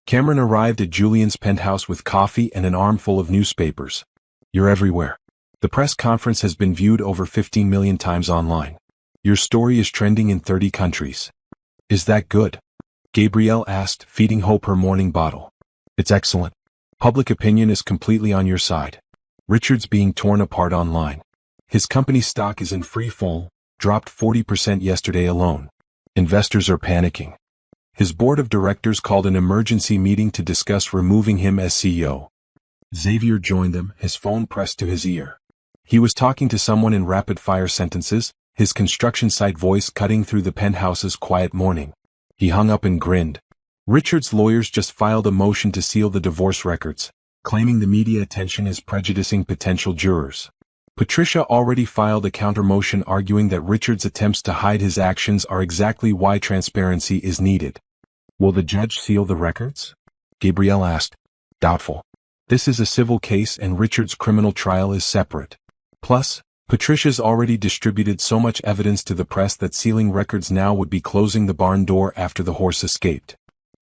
[SPEAKER 1] Cameron arrived at Julian's penthouse with coffee and an armful of newspapers. "You're everywhere. The press conference has been viewed over 15 million times online. Your story is trending in 30 countries. Is that good?" Gabrielle asked, feeding Hope her morning bottle. "It's excellent. Public opinion is completely on your side. Richard's being torn apart online. His company's stock is in free fall, dropped 40% yesterday alone. Investors are panicking. His board of directors called an emergency meeting to discuss removing him as CEO. Xavier joined them, his phone pressed to his ear. He was talking to someone in rapid-fire sentences, his construction site voice cutting through the penthouse's quiet morning. He hung up and grinned. Richard's lawyers just filed a motion to seal the divorce records, claiming the media attention is prejudicing potential jurors. Patricia already filed a counter-motion arguing that Richard's attempts to hide his actions are exactly why transparency is needed. "Will the judge seal the records?" Gabrielle asked. "Doubtful. This is a civil case and Richard's criminal trial is separate. Plus, Patricia's already distributed so much evidence to the press that sealing records now would be closing the barn door after the horse escaped."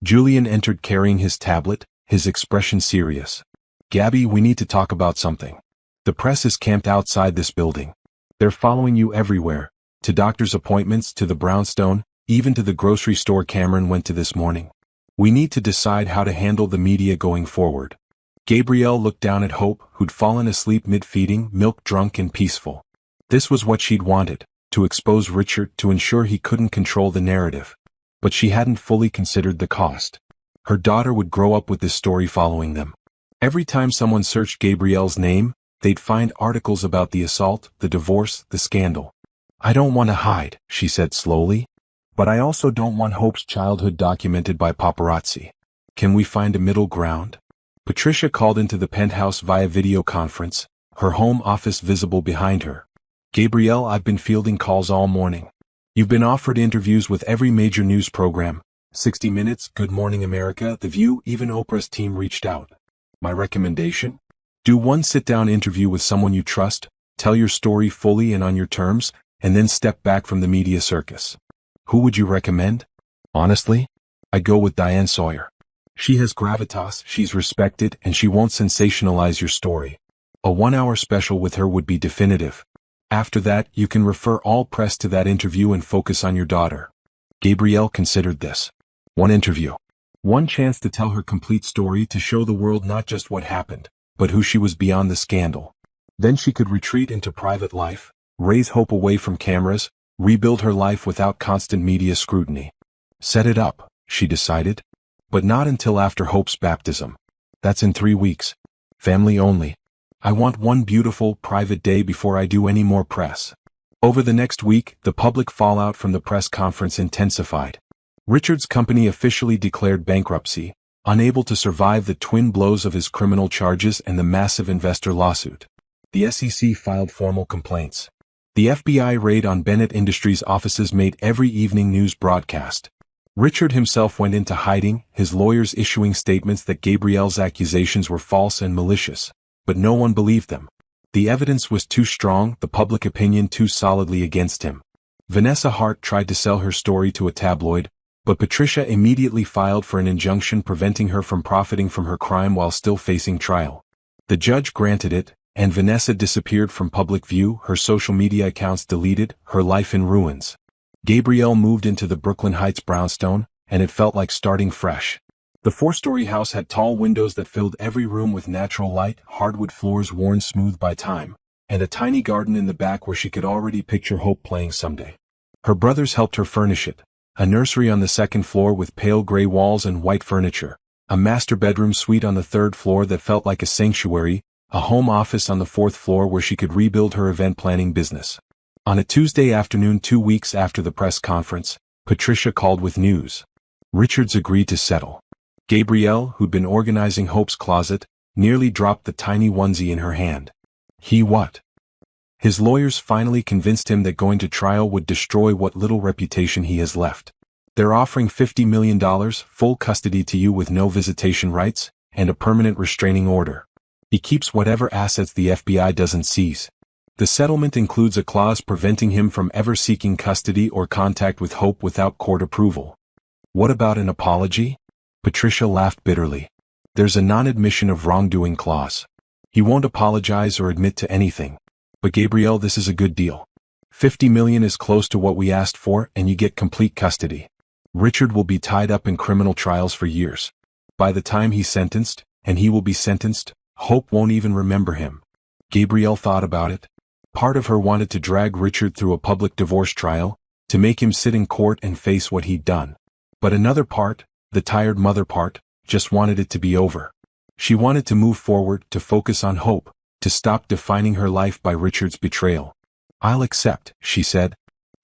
[SPEAKER 1] Julian entered carrying his tablet, his expression serious. "Gabby, we need to talk about something. The press is camped outside this building. They're following you everywhere, to doctor's appointments, to the brownstone, even to the grocery store Cameron went to this morning. We need to decide how to handle the media going forward." Gabrielle looked down at Hope, who'd fallen asleep mid-feeding, milk-drunk and peaceful. This was what she'd wanted, to expose Richard, to ensure he couldn't control the narrative. But she hadn't fully considered the cost. Her daughter would grow up with this story following them. Every time someone searched Gabrielle's name, they'd find articles about the assault, the divorce, the scandal. "I don't want to hide," she said slowly. "But I also don't want Hope's childhood documented by paparazzi. Can we find a middle ground?" Patricia called into the penthouse via video conference, her home office visible behind her. "Gabrielle, I've been fielding calls all morning. You've been offered interviews with every major news program. 60 Minutes, Good Morning America, The View, even Oprah's team reached out. My recommendation? Do one sit-down interview with someone you trust, tell your story fully and on your terms, and then step back from the media circus. Who would you recommend?" "Honestly, I'd go with Diane Sawyer. She has gravitas, she's respected, and she won't sensationalize your story. A 1-hour special with her would be definitive. After that, you can refer all press to that interview and focus on your daughter." Gabrielle considered this. One interview. One chance to tell her complete story, to show the world not just what happened, but who she was beyond the scandal. Then she could retreat into private life, raise Hope away from cameras, rebuild her life without constant media scrutiny. Set it up, she decided. But not until after Hope's baptism. That's in 3 weeks. Family only. I want one beautiful, private day before I do any more press. Over the next week, the public fallout from the press conference intensified. Richard's company officially declared bankruptcy, unable to survive the twin blows of his criminal charges and the massive investor lawsuit. The SEC filed formal complaints. The FBI raid on Bennett Industries' offices made every evening news broadcast. Richard himself went into hiding, his lawyers issuing statements that Gabrielle's accusations were false and malicious. But no one believed them. The evidence was too strong, the public opinion too solidly against him. Vanessa Hart tried to sell her story to a tabloid, But Patricia immediately filed for an injunction preventing her from profiting from her crime while still facing trial. The judge granted it, and Vanessa disappeared from public view, her social media accounts deleted, her life in ruins. Gabrielle moved into the Brooklyn Heights brownstone, and it felt like starting fresh. The 4-story house had tall windows that filled every room with natural light, hardwood floors worn smooth by time, and a tiny garden in the back where she could already picture Hope playing someday. Her brothers helped her furnish it. A nursery on the 2nd floor with pale gray walls and white furniture, a master bedroom suite on the 3rd floor that felt like a sanctuary, a home office on the 4th floor where she could rebuild her event planning business. On a Tuesday afternoon 2 weeks after the press conference, Patricia called with news. Richards agreed to settle. Gabrielle, who'd been organizing Hope's closet, nearly dropped the tiny onesie in her hand. He what? His lawyers finally convinced him that going to trial would destroy what little reputation he has left. They're offering $50 million, full custody to you with no visitation rights, and a permanent restraining order. He keeps whatever assets the FBI doesn't seize. The settlement includes a clause preventing him from ever seeking custody or contact with Hope without court approval. What about an apology? Patricia laughed bitterly. There's a non-admission of wrongdoing clause. He won't apologize or admit to anything. But Gabrielle, this is a good deal. $50 million is close to what we asked for, and you get complete custody. Richard will be tied up in criminal trials for years. By the time he's sentenced, and he will be sentenced, Hope won't even remember him. Gabrielle thought about it. Part of her wanted to drag Richard through a public divorce trial, to make him sit in court and face what he'd done. But another part, the tired mother part, just wanted it to be over. She wanted to move forward, to focus on Hope, to stop defining her life by Richard's betrayal. I'll accept, she said.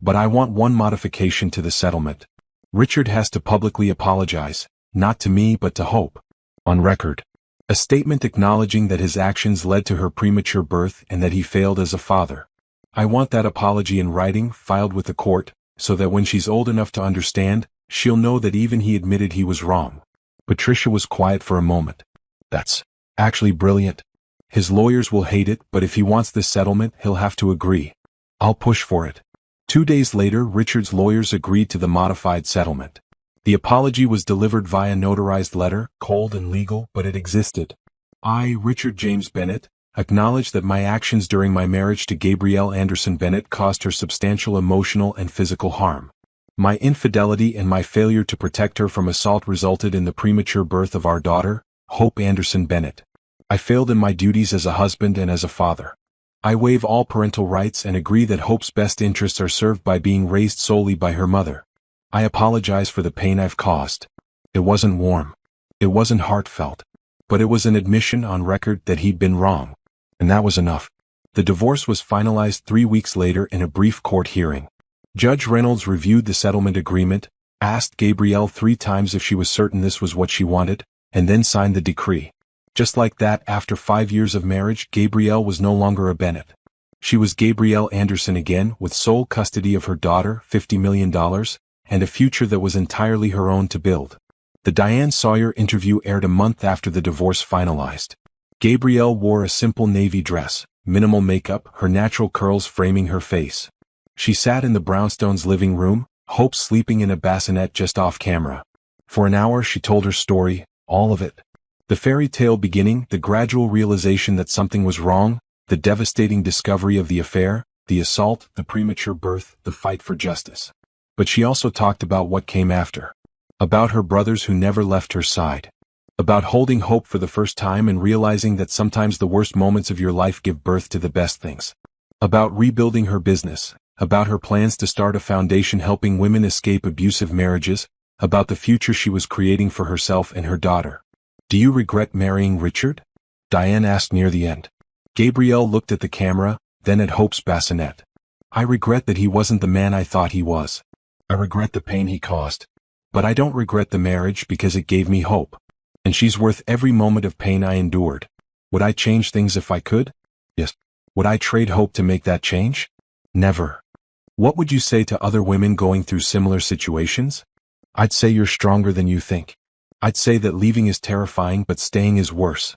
[SPEAKER 1] But I want one modification to the settlement. Richard has to publicly apologize, not to me but to Hope. On record. A statement acknowledging that his actions led to her premature birth and that he failed as a father. I want that apology in writing, filed with the court, so that when she's old enough to understand, she'll know that even he admitted he was wrong. Patricia was quiet for a moment. That's actually brilliant. His lawyers will hate it, but if he wants this settlement, he'll have to agree. I'll push for it. 2 days later, Richard's lawyers agreed to the modified settlement. The apology was delivered via notarized letter, cold and legal, but it existed. I, Richard James Bennett, acknowledge that my actions during my marriage to Gabrielle Anderson Bennett caused her substantial emotional and physical harm. My infidelity and my failure to protect her from assault resulted in the premature birth of our daughter, Hope Anderson Bennett. I failed in my duties as a husband and as a father. I waive all parental rights and agree that Hope's best interests are served by being raised solely by her mother. I apologize for the pain I've caused. It wasn't warm. It wasn't heartfelt. But it was an admission on record that he'd been wrong. And that was enough. The divorce was finalized 3 weeks later in a brief court hearing. Judge Reynolds reviewed the settlement agreement, asked Gabrielle 3 times if she was certain this was what she wanted, and then signed the decree. Just like that, after 5 years of marriage, Gabrielle was no longer a Bennett. She was Gabrielle Anderson again, with sole custody of her daughter, $50 million, and a future that was entirely her own to build. The Diane Sawyer interview aired a month after the divorce finalized. Gabrielle wore a simple navy dress, minimal makeup, her natural curls framing her face. She sat in the brownstone's living room, Hope sleeping in a bassinet just off camera. For an hour she told her story, all of it. The fairy tale beginning, the gradual realization that something was wrong, the devastating discovery of the affair, the assault, the premature birth, the fight for justice. But she also talked about what came after. About her brothers who never left her side. About holding hope for the first time and realizing that sometimes the worst moments of your life give birth to the best things. About rebuilding her business. About her plans to start a foundation helping women escape abusive marriages. About the future she was creating for herself and her daughter. Do you regret marrying Richard? Diane asked near the end. Gabrielle looked at the camera, then at Hope's bassinet. I regret that he wasn't the man I thought he was. I regret the pain he caused. But I don't regret the marriage because it gave me hope. And she's worth every moment of pain I endured. Would I change things if I could? Yes. Would I trade hope to make that change? Never. What would you say to other women going through similar situations? I'd say you're stronger than you think. I'd say that leaving is terrifying but staying is worse.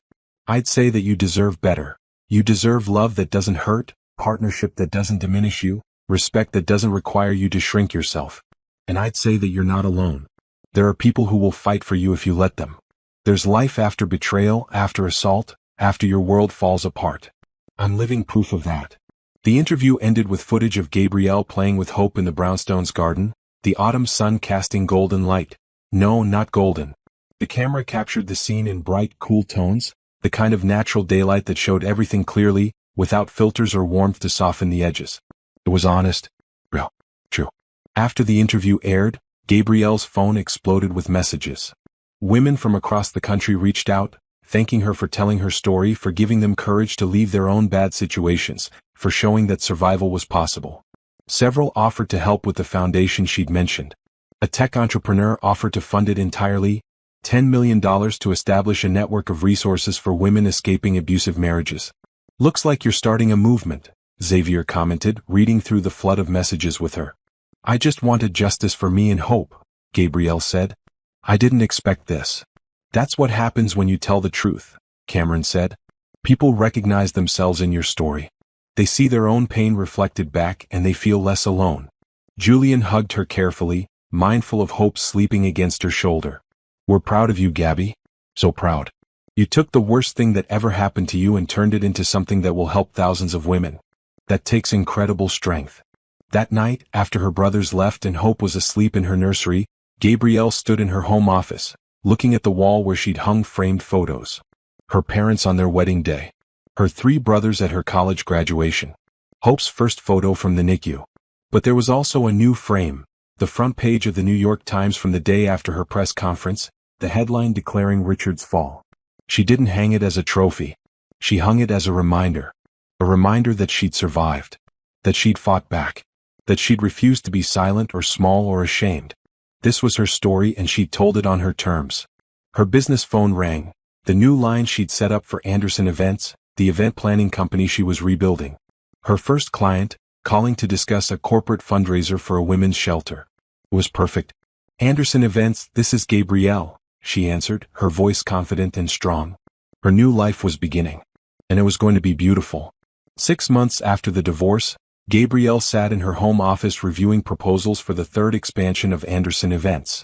[SPEAKER 1] I'd say that you deserve better. You deserve love that doesn't hurt, partnership that doesn't diminish you, respect that doesn't require you to shrink yourself. And I'd say that you're not alone. There are people who will fight for you if you let them. There's life after betrayal, after assault, after your world falls apart. I'm living proof of that. The interview ended with footage of Gabrielle playing with Hope in the brownstones garden, the autumn sun casting golden light. No, not golden. The camera captured the scene in bright, cool tones, the kind of natural daylight that showed everything clearly, without filters or warmth to soften the edges. It was honest, real, true. After the interview aired, Gabrielle's phone exploded with messages. Women from across the country reached out, thanking her for telling her story, for giving them courage to leave their own bad situations, for showing that survival was possible. Several offered to help with the foundation she'd mentioned. A tech entrepreneur offered to fund it entirely, $10 million to establish a network of resources for women escaping abusive marriages. Looks like you're starting a movement, Xavier commented, reading through the flood of messages with her. I just wanted justice for me and Hope, Gabrielle said. I didn't expect this. That's what happens when you tell the truth, Cameron said. People recognize themselves in your story. They see their own pain reflected back and they feel less alone. Julian hugged her carefully, mindful of Hope sleeping against her shoulder. We're proud of you, Gabby. So proud. You took the worst thing that ever happened to you and turned it into something that will help thousands of women. That takes incredible strength. That night, after her brothers left and Hope was asleep in her nursery, Gabrielle stood in her home office, looking at the wall where she'd hung framed photos. Her parents on their wedding day. Her 3 brothers at her college graduation. Hope's first photo from the NICU. But there was also a new frame, the front page of the New York Times from the day after her press conference, the headline declaring Richard's fall. She didn't hang it as a trophy. She hung it as a reminder that she'd survived, that she'd fought back, that she'd refused to be silent or small or ashamed. This was her story and she'd told it on her terms. Her business phone rang, the new line she'd set up for Anderson Events, the event planning company she was rebuilding. Her first client, calling to discuss a corporate fundraiser for a women's shelter. It was perfect. Anderson Events, this is Gabrielle, she answered, her voice confident and strong. Her new life was beginning. And it was going to be beautiful. 6 months after the divorce, Gabrielle sat in her home office reviewing proposals for the 3rd expansion of Anderson Events.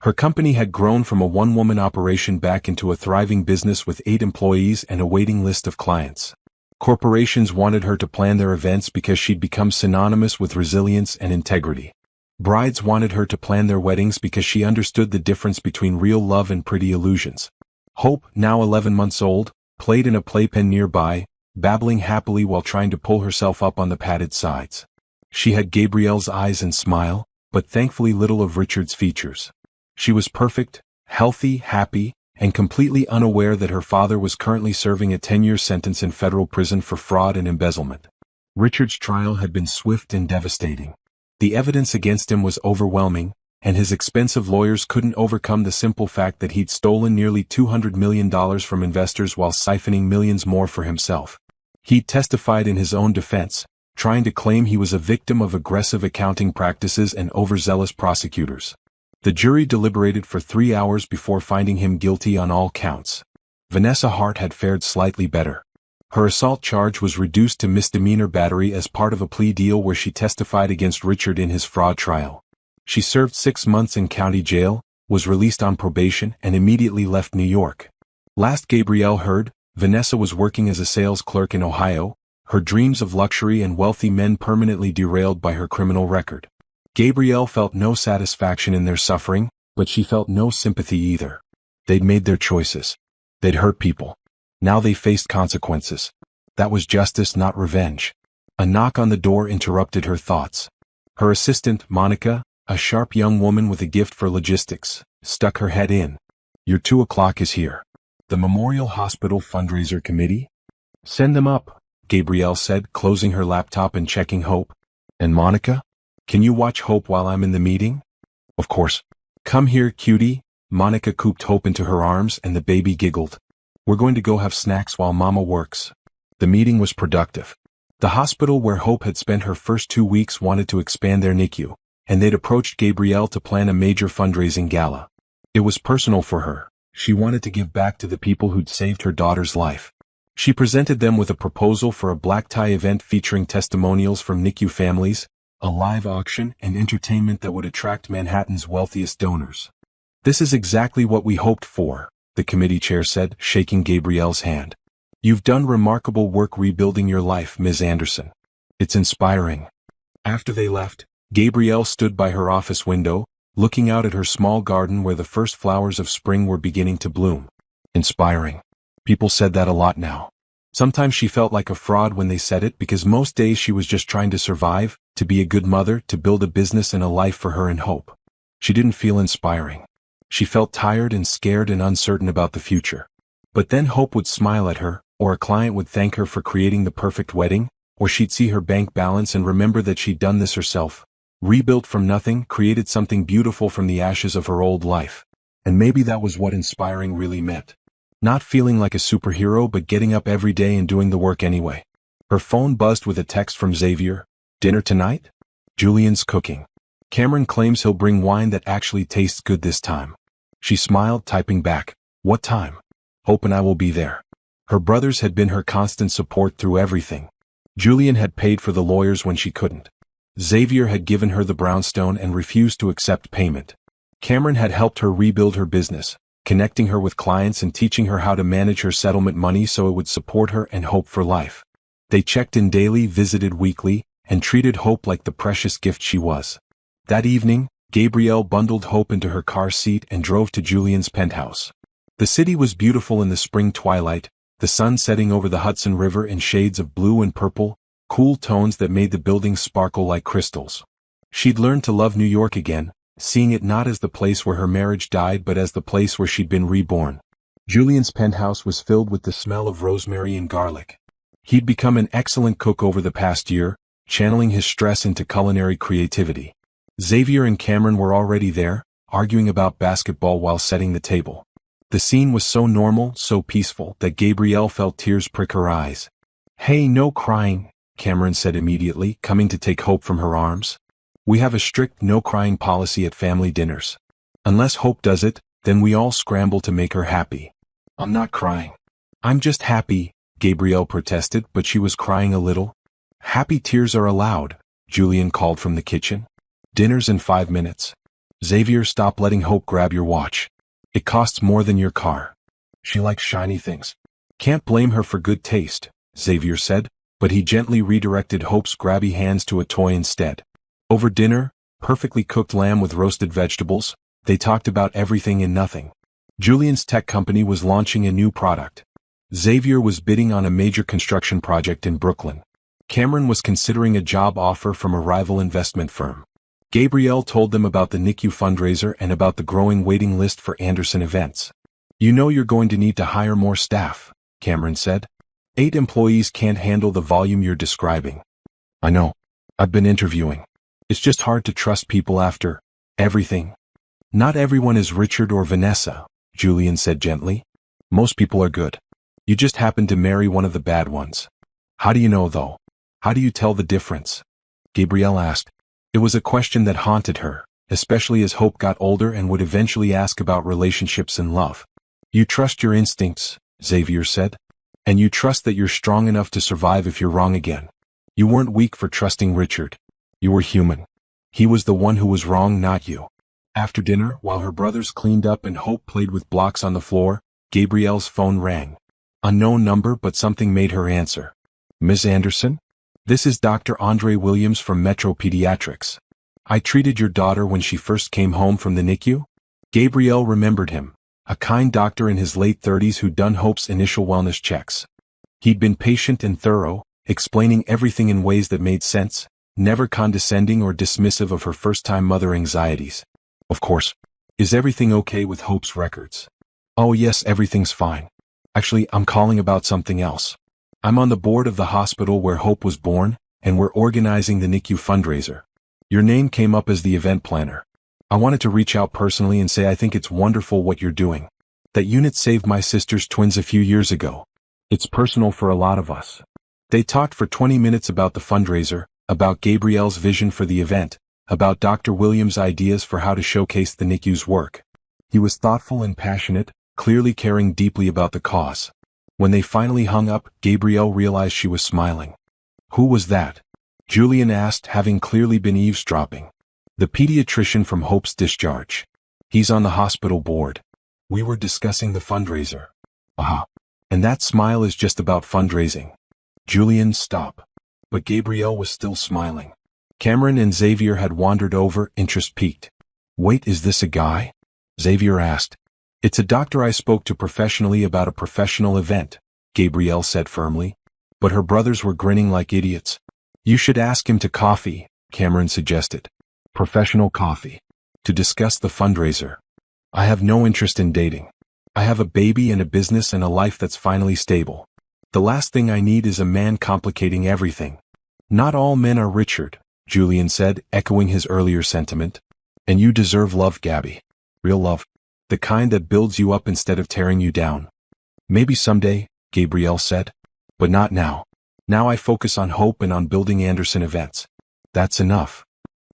[SPEAKER 1] Her company had grown from a one-woman operation back into a thriving business with 8 employees and a waiting list of clients. Corporations wanted her to plan their events because she'd become synonymous with resilience and integrity. Brides wanted her to plan their weddings because she understood the difference between real love and pretty illusions. Hope, now 11 months old, played in a playpen nearby, babbling happily while trying to pull herself up on the padded sides. She had Gabrielle's eyes and smile, but thankfully little of Richard's features. She was perfect, healthy, happy, and completely unaware that her father was currently serving a 10-year sentence in federal prison for fraud and embezzlement. Richard's trial had been swift and devastating. The evidence against him was overwhelming, and his expensive lawyers couldn't overcome the simple fact that he'd stolen nearly $200 million from investors while siphoning millions more for himself. He'd testified in his own defense, trying to claim he was a victim of aggressive accounting practices and overzealous prosecutors. The jury deliberated for 3 hours before finding him guilty on all counts. Vanessa Hart had fared slightly better. Her assault charge was reduced to misdemeanor battery as part of a plea deal where she testified against Richard in his fraud trial. She served 6 months in county jail, was released on probation, and immediately left New York. Last Gabrielle heard, Vanessa was working as a sales clerk in Ohio, her dreams of luxury and wealthy men permanently derailed by her criminal record. Gabrielle felt no satisfaction in their suffering, but she felt no sympathy either. They'd made their choices. They'd hurt people. Now they faced consequences. That was justice, not revenge. A knock on the door interrupted her thoughts. Her assistant, Monica, a sharp young woman with a gift for logistics, stuck her head in. Your 2 o'clock is here. The Memorial Hospital Fundraiser Committee? Send them up, Gabrielle said, closing her laptop and checking Hope. And Monica? Can you watch Hope while I'm in the meeting? Of course. Come here, cutie. Monica cooped Hope into her arms and the baby giggled. We're going to go have snacks while Mama works. The meeting was productive. The hospital where Hope had spent her first 2 weeks wanted to expand their NICU, and they'd approached Gabrielle to plan a major fundraising gala. It was personal for her. She wanted to give back to the people who'd saved her daughter's life. She presented them with a proposal for a black tie event featuring testimonials from NICU families, a live auction, and entertainment that would attract Manhattan's wealthiest donors. This is exactly what we hoped for, the committee chair said, shaking Gabrielle's hand. You've done remarkable work rebuilding your life, Ms. Anderson. It's inspiring. After they left, Gabrielle stood by her office window, looking out at her small garden where the first flowers of spring were beginning to bloom. Inspiring. People said that a lot now. Sometimes she felt like a fraud when they said it because most days she was just trying to survive, to be a good mother, to build a business and a life for her and Hope. She didn't feel inspiring. She felt tired and scared and uncertain about the future. But then Hope would smile at her, or a client would thank her for creating the perfect wedding, or she'd see her bank balance and remember that she'd done this herself. Rebuilt from nothing, created something beautiful from the ashes of her old life. And maybe that was what inspiring really meant. Not feeling like a superhero but getting up every day and doing the work anyway. Her phone buzzed with a text from Xavier. Dinner tonight? Julian's cooking. Cameron claims he'll bring wine that actually tastes good this time. She smiled, typing back, "What time? Hope and I will be there." Her brothers had been her constant support through everything. Julian had paid for the lawyers when she couldn't. Xavier had given her the brownstone and refused to accept payment. Cameron had helped her rebuild her business, connecting her with clients and teaching her how to manage her settlement money so it would support her and Hope for life. They checked in daily, visited weekly, and treated Hope like the precious gift she was. That evening, Gabrielle bundled Hope into her car seat and drove to Julian's penthouse. The city was beautiful in the spring twilight, the sun setting over the Hudson River in shades of blue and purple, cool tones that made the buildings sparkle like crystals. She'd learned to love New York again, seeing it not as the place where her marriage died but as the place where she'd been reborn. Julian's penthouse was filled with the smell of rosemary and garlic. He'd become an excellent cook over the past year, channeling his stress into culinary creativity. Xavier and Cameron were already there, arguing about basketball while setting the table. The scene was so normal, so peaceful, that Gabrielle felt tears prick her eyes. "Hey, no crying," Cameron said immediately, coming to take Hope from her arms. "We have a strict no-crying policy at family dinners. Unless Hope does it, then we all scramble to make her happy." "I'm not crying. I'm just happy," Gabrielle protested, but she was crying a little. "Happy tears are allowed," Julian called from the kitchen. "Dinner's in 5 minutes. Xavier, stop letting Hope grab your watch. It costs more than your car. She likes shiny things." "Can't blame her for good taste," Xavier said, but he gently redirected Hope's grabby hands to a toy instead. Over dinner, perfectly cooked lamb with roasted vegetables, they talked about everything and nothing. Julian's tech company was launching a new product. Xavier was bidding on a major construction project in Brooklyn. Cameron was considering a job offer from a rival investment firm. Gabrielle told them about the NICU fundraiser and about the growing waiting list for Anderson events. "You know you're going to need to hire more staff," Cameron said. 8 employees can't handle the volume you're describing." "I know. I've been interviewing. It's just hard to trust people after everything." "Not everyone is Richard or Vanessa," Julian said gently. "Most people are good. You just happen to marry one of the bad ones." "How do you know, though? How do you tell the difference?" Gabrielle asked. It was a question that haunted her, especially as Hope got older and would eventually ask about relationships and love. "You trust your instincts," Xavier said. "And you trust that you're strong enough to survive if you're wrong again. You weren't weak for trusting Richard. You were human. He was the one who was wrong, not you." After dinner, while her brothers cleaned up and Hope played with blocks on the floor, Gabrielle's phone rang. Unknown number, but something made her answer. "Ms. Anderson? This is Dr. Andre Williams from Metro Pediatrics. I treated your daughter when she first came home from the NICU." Gabrielle remembered him, a kind doctor in his late 30s who'd done Hope's initial wellness checks. He'd been patient and thorough, explaining everything in ways that made sense, never condescending or dismissive of her first-time mother anxieties. "Of course. Is everything okay with Hope's records?" "Oh yes, everything's fine. Actually, I'm calling about something else. I'm on the board of the hospital where Hope was born, and we're organizing the NICU fundraiser. Your name came up as the event planner. I wanted to reach out personally and say I think it's wonderful what you're doing. That unit saved my sister's twins a few years ago. It's personal for a lot of us." They talked for 20 minutes about the fundraiser, about Gabrielle's vision for the event, about Dr. Williams' ideas for how to showcase the NICU's work. He was thoughtful and passionate, clearly caring deeply about the cause. When they finally hung up, Gabrielle realized she was smiling. "Who was that?" Julian asked, having clearly been eavesdropping. "The pediatrician from Hope's discharge. He's on the hospital board. We were discussing the fundraiser. Aha. And that smile is just about fundraising. Julian, stop. But Gabrielle was still smiling. Cameron and Xavier had wandered over, interest piqued. Wait, is this a guy? Xavier asked. It's a doctor I spoke to professionally about a professional event, Gabrielle said firmly. But her brothers were grinning like idiots. You should ask him to coffee, Cameron suggested. Professional coffee. To discuss the fundraiser. I have no interest in dating. I have a baby and a business and a life that's finally stable. The last thing I need is a man complicating everything. Not all men are Richard, Julian said, echoing his earlier sentiment. And you deserve love, Gabby. Real love. The kind that builds you up instead of tearing you down. Maybe someday, Gabrielle said. But not now. Now I focus on Hope and on building Anderson events. That's enough.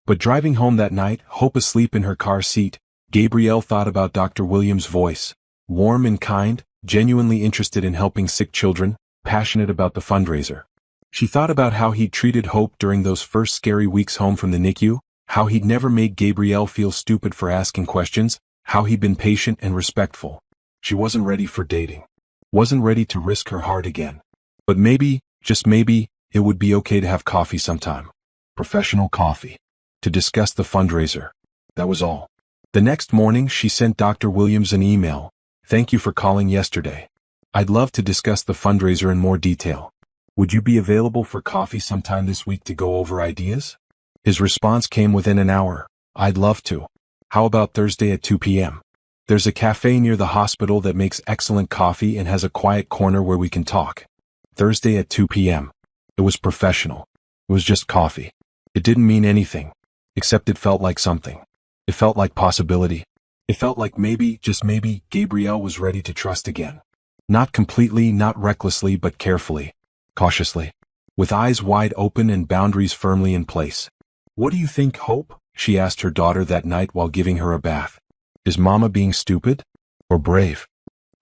[SPEAKER 1] But driving home that night, Hope asleep in her car seat, Gabrielle thought about Dr. Williams' voice. Warm and kind, genuinely interested in helping sick children, passionate about the fundraiser. She thought about how he'd treated Hope during those first scary weeks home from the NICU, how he'd never made Gabrielle feel stupid for asking questions, how he'd been patient and respectful. She wasn't ready for dating. Wasn't ready to risk her heart again. But maybe, just maybe, it would be okay to have coffee sometime. Professional coffee. To discuss the fundraiser. That was all. The next morning she sent Dr. Williams an email. Thank you for calling yesterday. I'd love to discuss the fundraiser in more detail. Would you be available for coffee sometime this week to go over ideas? His response came within an hour. I'd love to. How about Thursday at 2 p.m.? There's a cafe near the hospital that makes excellent coffee and has a quiet corner where we can talk. Thursday at 2 p.m. It was professional. It was just coffee. It didn't mean anything. Except it felt like something. It felt like possibility. It felt like maybe, just maybe, Gabrielle was ready to trust again. Not completely, not recklessly, but carefully. Cautiously. With eyes wide open and boundaries firmly in place. What do you think, Hope? She asked her daughter that night while giving her a bath. Is Mama being stupid? Or brave?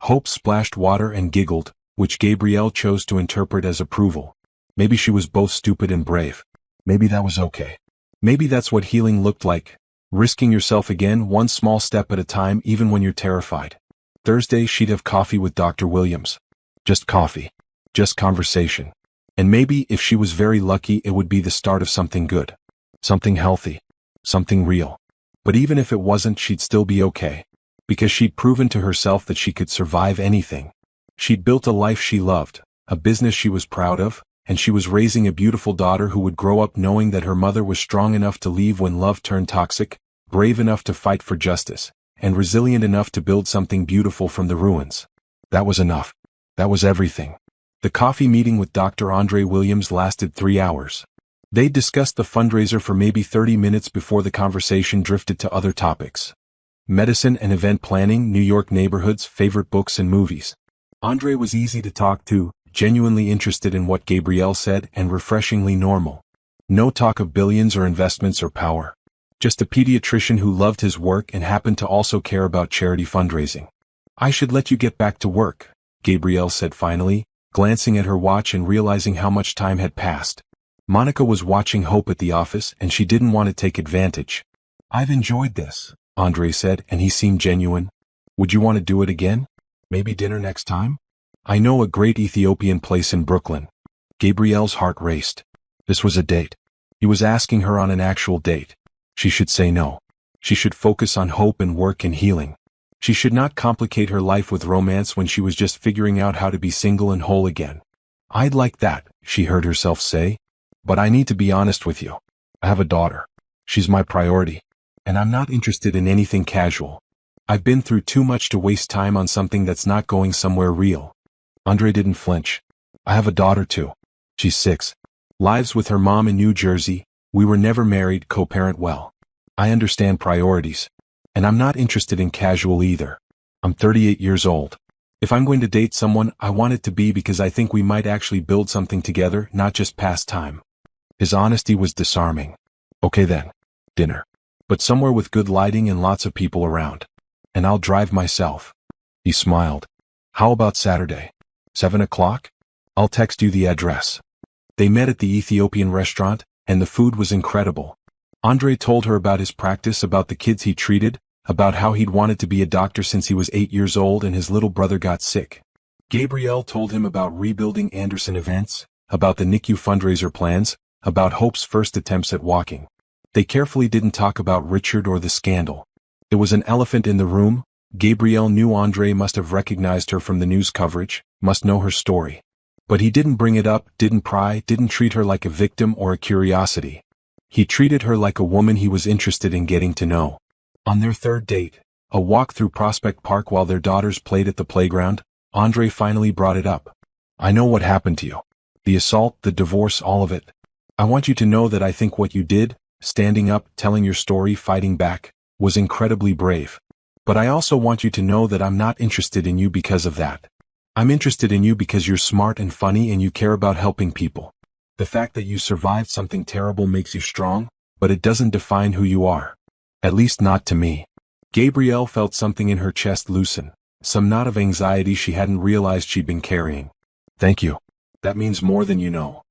[SPEAKER 1] Hope splashed water and giggled, which Gabrielle chose to interpret as approval. Maybe she was both stupid and brave. Maybe that was okay. Maybe that's what healing looked like. Risking yourself again, one small step at a time, even when you're terrified. Thursday she'd have coffee with Dr. Williams. Just coffee. Just conversation. And maybe, if she was very lucky, it would be the start of something good. Something healthy. Something real. But even if it wasn't, she'd still be okay. Because she'd proven to herself that she could survive anything. She'd built a life she loved, a business she was proud of, and she was raising a beautiful daughter who would grow up knowing that her mother was strong enough to leave when love turned toxic, brave enough to fight for justice, and resilient enough to build something beautiful from the ruins. That was enough. That was everything. The coffee meeting with Dr. Andre Williams lasted 3 hours. They discussed the fundraiser for maybe 30 minutes before the conversation drifted to other topics. Medicine and event planning, New York neighborhoods, favorite books and movies. Andre was easy to talk to, genuinely interested in what Gabrielle said, and refreshingly normal. No talk of billions or investments or power. Just a pediatrician who loved his work and happened to also care about charity fundraising. I should let you get back to work, Gabrielle said finally, glancing at her watch and realizing how much time had passed. Monica was watching Hope at the office, and she didn't want to take advantage. I've enjoyed this, Andre said, and he seemed genuine. Would you want to do it again? Maybe dinner next time? I know a great Ethiopian place in Brooklyn. Gabrielle's heart raced. This was a date. He was asking her on an actual date. She should say no. She should focus on hope and work and healing. She should not complicate her life with romance when she was just figuring out how to be single and whole again. I'd like that, she heard herself say. But I need to be honest with you. I have a daughter. She's my priority. And I'm not interested in anything casual. I've been through too much to waste time on something that's not going somewhere real. Andre didn't flinch. I have a daughter too. She's 6. Lives with her mom in New Jersey. We were never married, co-parent well. I understand priorities. And I'm not interested in casual either. I'm 38 years old. If I'm going to date someone, I want it to be because I think we might actually build something together, not just pass time. His honesty was disarming. Okay then. Dinner. But somewhere with good lighting and lots of people around. And I'll drive myself. He smiled. How about Saturday? 7 o'clock? I'll text you the address. They met at the Ethiopian restaurant, and the food was incredible. Andre told her about his practice, about the kids he treated, about how he'd wanted to be a doctor since he was 8 years old and his little brother got sick. Gabrielle told him about rebuilding Anderson events, about the NICU fundraiser plans, about Hope's first attempts at walking. They carefully didn't talk about Richard or the scandal. It was an elephant in the room. Gabrielle knew Andre must have recognized her from the news coverage, must know her story. But he didn't bring it up, didn't pry, didn't treat her like a victim or a curiosity. He treated her like a woman he was interested in getting to know. On their third date, a walk through Prospect Park while their daughters played at the playground, Andre finally brought it up. I know what happened to you. The assault, the divorce, all of it. I want you to know that I think what you did, standing up, telling your story, fighting back, was incredibly brave. But I also want you to know that I'm not interested in you because of that. I'm interested in you because you're smart and funny and you care about helping people. The fact that you survived something terrible makes you strong, but it doesn't define who you are. At least not to me. Gabrielle felt something in her chest loosen, some knot of anxiety she hadn't realized she'd been carrying. Thank you. That means more than you know.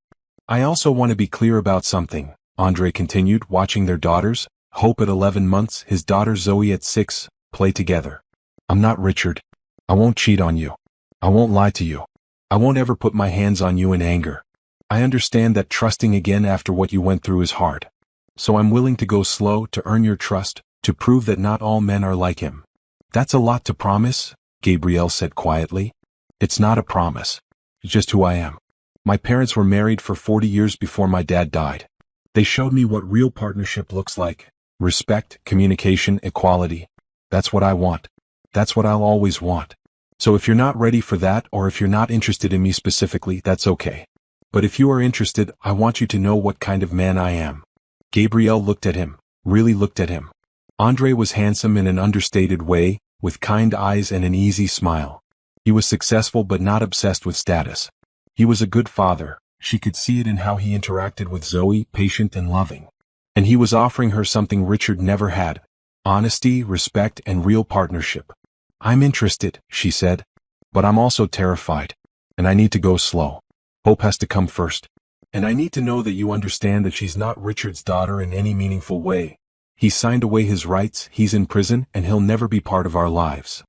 [SPEAKER 1] I also want to be clear about something, Andre continued, watching their daughters, Hope at 11 months, his daughter Zoe at 6, play together. I'm not Richard. I won't cheat on you. I won't lie to you. I won't ever put my hands on you in anger. I understand that trusting again after what you went through is hard. So I'm willing to go slow to earn your trust, to prove that not all men are like him. That's a lot to promise, Gabrielle said quietly. It's not a promise. It's just who I am. My parents were married for 40 years before my dad died. They showed me what real partnership looks like. Respect, communication, equality. That's what I want. That's what I'll always want. So if you're not ready for that or if you're not interested in me specifically, that's okay. But if you are interested, I want you to know what kind of man I am. Gabrielle looked at him, really looked at him. Andre was handsome in an understated way, with kind eyes and an easy smile. He was successful but not obsessed with status. He was a good father. She could see it in how he interacted with Zoe, patient and loving. And he was offering her something Richard never had. Honesty, respect, and real partnership. I'm interested, she said. But I'm also terrified. And I need to go slow. Hope has to come first. And I need to know that you understand that she's not Richard's daughter in any meaningful way. He signed away his rights, he's in prison, and he'll never be part of our lives.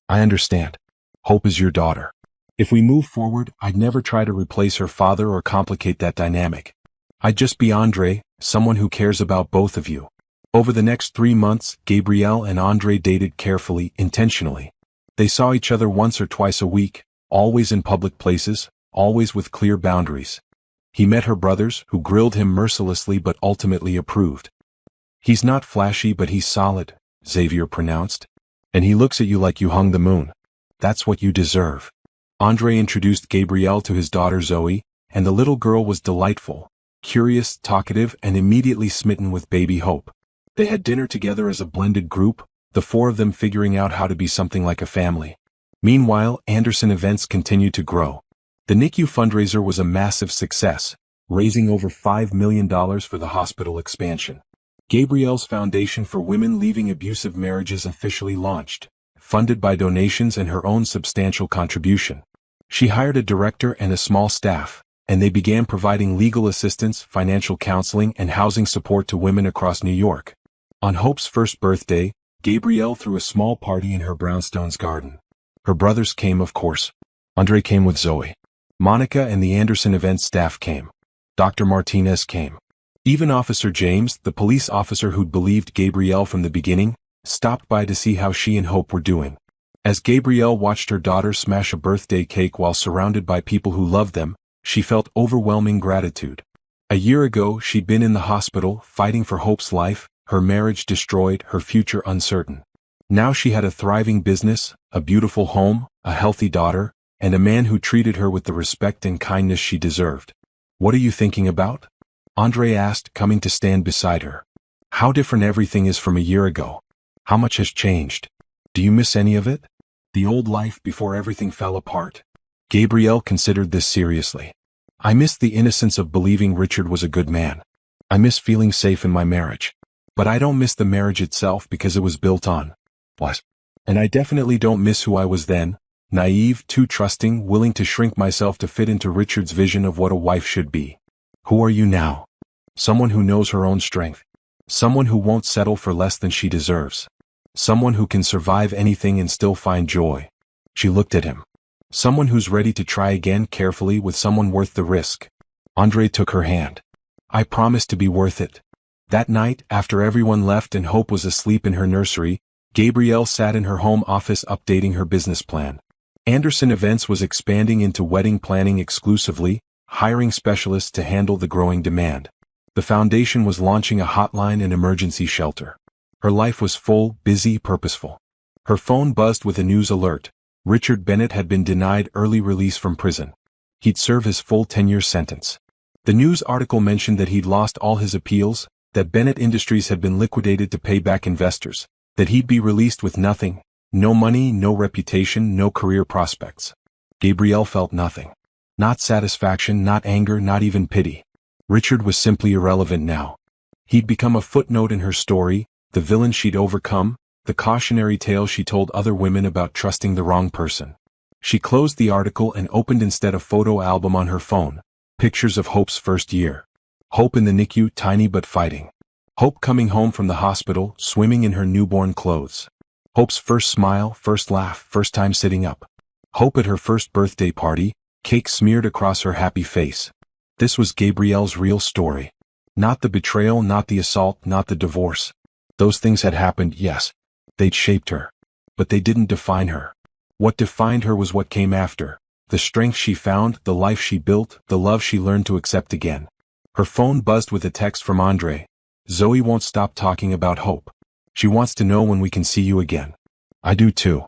[SPEAKER 1] I understand. Hope is your daughter. If we move forward, I'd never try to replace her father or complicate that dynamic. I'd just be Andre, someone who cares about both of you. Over the next 3 months, Gabrielle and Andre dated carefully, intentionally. They saw each other once or twice a week, always in public places, always with clear boundaries. He met her brothers, who grilled him mercilessly but ultimately approved. He's not flashy but he's solid, Xavier pronounced. And he looks at you like you hung the moon. That's what you deserve. Andre introduced Gabrielle to his daughter Zoe, and the little girl was delightful, curious, talkative, and immediately smitten with baby Hope. They had dinner together as a blended group, the 4 of them figuring out how to be something like a family. Meanwhile, Anderson events continued to grow. The NICU fundraiser was a massive success, raising over $5 million for the hospital expansion. Gabrielle's Foundation for Women Leaving Abusive Marriages officially launched, funded by donations and her own substantial contribution. She hired a director and a small staff, and they began providing legal assistance, financial counseling, and housing support to women across New York. On Hope's first birthday, Gabrielle threw a small party in her brownstones garden. Her brothers came, of course. Andre came with Zoe. Monica and the Anderson events staff came. Dr. Martinez came. Even Officer James, the police officer who'd believed Gabrielle from the beginning, stopped by to see how she and Hope were doing. As Gabrielle watched her daughter smash a birthday cake while surrounded by people who loved them, she felt overwhelming gratitude. A year ago, she'd been in the hospital, fighting for Hope's life, her marriage destroyed, her future uncertain. Now she had a thriving business, a beautiful home, a healthy daughter, and a man who treated her with the respect and kindness she deserved. What are you thinking about? Andre asked, coming to stand beside her. How different everything is from a year ago. How much has changed? Do you miss any of it? The old life before everything fell apart? Gabrielle considered this seriously. I miss the innocence of believing Richard was a good man. I miss feeling safe in my marriage. But I don't miss the marriage itself because it was built on what? And I definitely don't miss who I was then, naive, too trusting, willing to shrink myself to fit into Richard's vision of what a wife should be. Who are you now? Someone who knows her own strength. Someone who won't settle for less than she deserves. Someone who can survive anything and still find joy. She looked at him. Someone who's ready to try again carefully with someone worth the risk. Andre took her hand. I promise to be worth it. That night, after everyone left and Hope was asleep in her nursery, Gabrielle sat in her home office updating her business plan. Anderson Events was expanding into wedding planning exclusively, hiring specialists to handle the growing demand. The foundation was launching a hotline and emergency shelter. Her life was full, busy, purposeful. Her phone buzzed with a news alert. Richard Bennett had been denied early release from prison. He'd serve his full 10-year sentence. The news article mentioned that he'd lost all his appeals, that Bennett Industries had been liquidated to pay back investors, that he'd be released with nothing, no money, no reputation, no career prospects. Gabrielle felt nothing. Not satisfaction, not anger, not even pity. Richard was simply irrelevant now. He'd become a footnote in her story, the villain she'd overcome, the cautionary tale she told other women about trusting the wrong person. She closed the article and opened instead a photo album on her phone, pictures of Hope's first year. Hope in the NICU, tiny but fighting. Hope coming home from the hospital, swimming in her newborn clothes. Hope's first smile, first laugh, first time sitting up. Hope at her first birthday party, cake smeared across her happy face. This was Gabrielle's real story. Not the betrayal, not the assault, not the divorce. Those things had happened, yes. They'd shaped her. But they didn't define her. What defined her was what came after. The strength she found, the life she built, the love she learned to accept again. Her phone buzzed with a text from Andre. Zoe won't stop talking about Hope. She wants to know when we can see you again. I do too.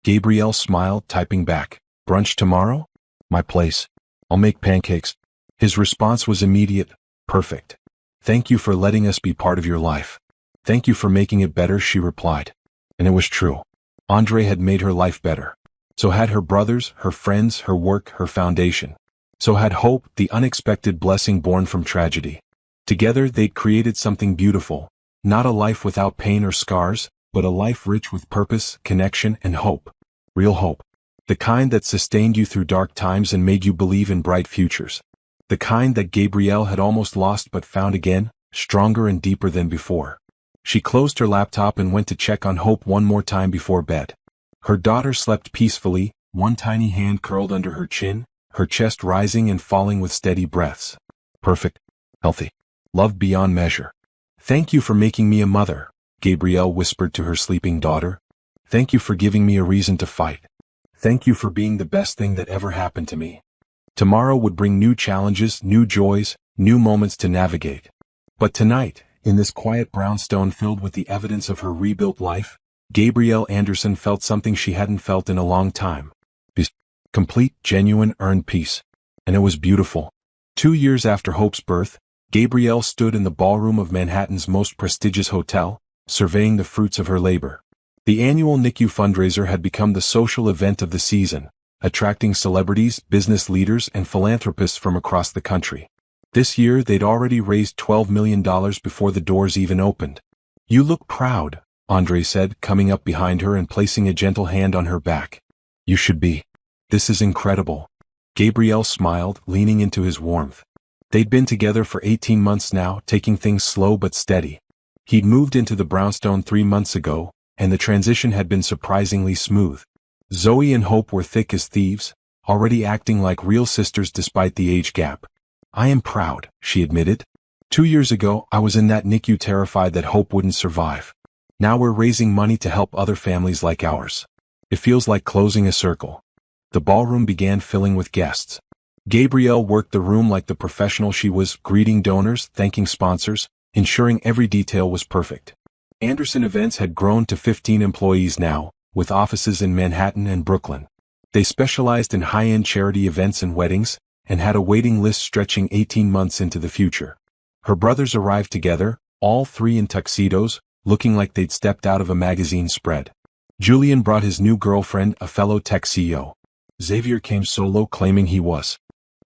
[SPEAKER 1] Gabrielle smiled, typing back. Brunch tomorrow? My place. I'll make pancakes. His response was immediate. Perfect. Thank you for letting us be part of your life. Thank you for making it better, she replied. And it was true. Andre had made her life better. So had her brothers, her friends, her work, her foundation. So had Hope, the unexpected blessing born from tragedy. Together they'd created something beautiful. Not a life without pain or scars, but a life rich with purpose, connection, and hope. Real hope. The kind that sustained you through dark times and made you believe in bright futures. The kind that Gabrielle had almost lost but found again, stronger and deeper than before. She closed her laptop and went to check on Hope one more time before bed. Her daughter slept peacefully, one tiny hand curled under her chin, her chest rising and falling with steady breaths. Perfect. Healthy. Loved beyond measure. Thank you for making me a mother, Gabrielle whispered to her sleeping daughter. Thank you for giving me a reason to fight. Thank you for being the best thing that ever happened to me. Tomorrow would bring new challenges, new joys, new moments to navigate. But tonight, in this quiet brownstone filled with the evidence of her rebuilt life, Gabrielle Anderson felt something she hadn't felt in a long time. Complete, genuine, earned peace. And it was beautiful. 2 years after Hope's birth, Gabrielle stood in the ballroom of Manhattan's most prestigious hotel, surveying the fruits of her labor. The annual NICU fundraiser had become the social event of the season, attracting celebrities, business leaders, and philanthropists from across the country. This year they'd already raised $12 million before the doors even opened. You look proud, Andre said, coming up behind her and placing a gentle hand on her back. You should be. This is incredible. Gabrielle smiled, leaning into his warmth. They'd been together for 18 months now, taking things slow but steady. He'd moved into the brownstone 3 months ago, and the transition had been surprisingly smooth. Zoe and Hope were thick as thieves, already acting like real sisters despite the age gap. I am proud, she admitted. 2 years ago, I was in that NICU terrified that Hope wouldn't survive. Now we're raising money to help other families like ours. It feels like closing a circle. The ballroom began filling with guests. Gabrielle worked the room like the professional she was, greeting donors, thanking sponsors, ensuring every detail was perfect. Anderson Events had grown to 15 employees now, with offices in Manhattan and Brooklyn. They specialized in high-end charity events and weddings, and had a waiting list stretching 18 months into the future. Her brothers arrived together, all three in tuxedos, looking like they'd stepped out of a magazine spread. Julian brought his new girlfriend, a fellow tech CEO. Xavier came solo, claiming he was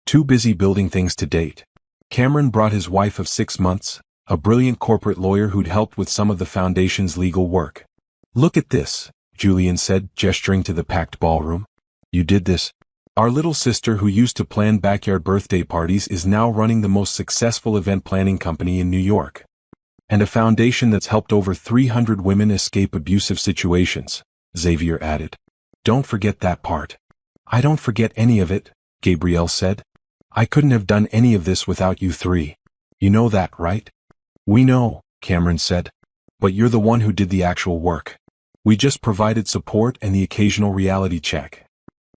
[SPEAKER 1] too busy building things to date. Cameron brought his wife of 6 months, a brilliant corporate lawyer who'd helped with some of the foundation's legal work. Look at this, Julian said, gesturing to the packed ballroom. You did this. Our little sister who used to plan backyard birthday parties is now running the most successful event planning company in New York. And a foundation that's helped over 300 women escape abusive situations, Xavier added. Don't forget that part. I don't forget any of it, Gabrielle said. I couldn't have done any of this without you three. You know that, right? We know, Cameron said. But you're the one who did the actual work. We just provided support and the occasional reality check.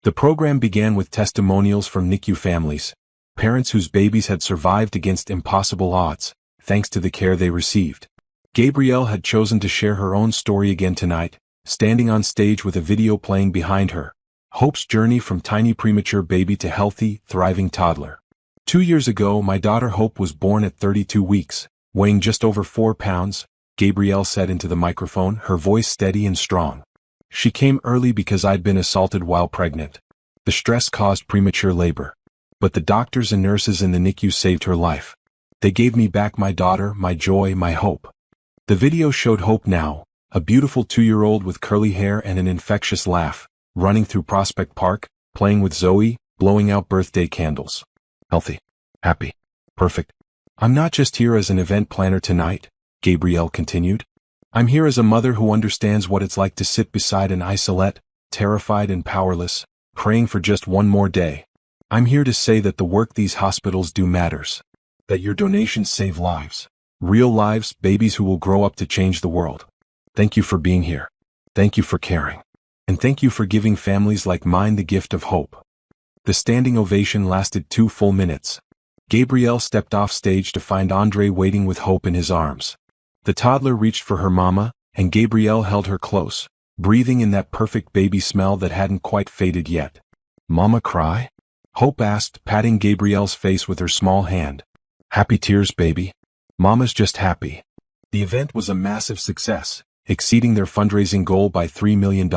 [SPEAKER 1] The program began with testimonials from NICU families, parents whose babies had survived against impossible odds, thanks to the care they received. Gabrielle had chosen to share her own story again tonight, standing on stage with a video playing behind her. Hope's journey from tiny premature baby to healthy, thriving toddler. 2 years ago, my daughter Hope was born at 32 weeks, weighing just over 4 pounds, Gabrielle said into the microphone, her voice steady and strong. She came early because I'd been assaulted while pregnant. The stress caused premature labor. But the doctors and nurses in the NICU saved her life. They gave me back my daughter, my joy, my hope. The video showed Hope now, a beautiful 2-year-old with curly hair and an infectious laugh, running through Prospect Park, playing with Zoe, blowing out birthday candles. Healthy. Happy. Perfect. I'm not just here as an event planner tonight, Gabrielle continued. I'm here as a mother who understands what it's like to sit beside an isolette, terrified and powerless, praying for just one more day. I'm here to say that the work these hospitals do matters. That your donations save lives. Real lives, babies who will grow up to change the world. Thank you for being here. Thank you for caring. And thank you for giving families like mine the gift of hope. The standing ovation lasted 2 full minutes. Gabrielle stepped off stage to find Andre waiting with Hope in his arms. The toddler reached for her mama, and Gabrielle held her close, breathing in that perfect baby smell that hadn't quite faded yet. Mama cry? Hope asked, patting Gabrielle's face with her small hand. Happy tears, baby. Mama's just happy. The event was a massive success, exceeding their fundraising goal by $3 million.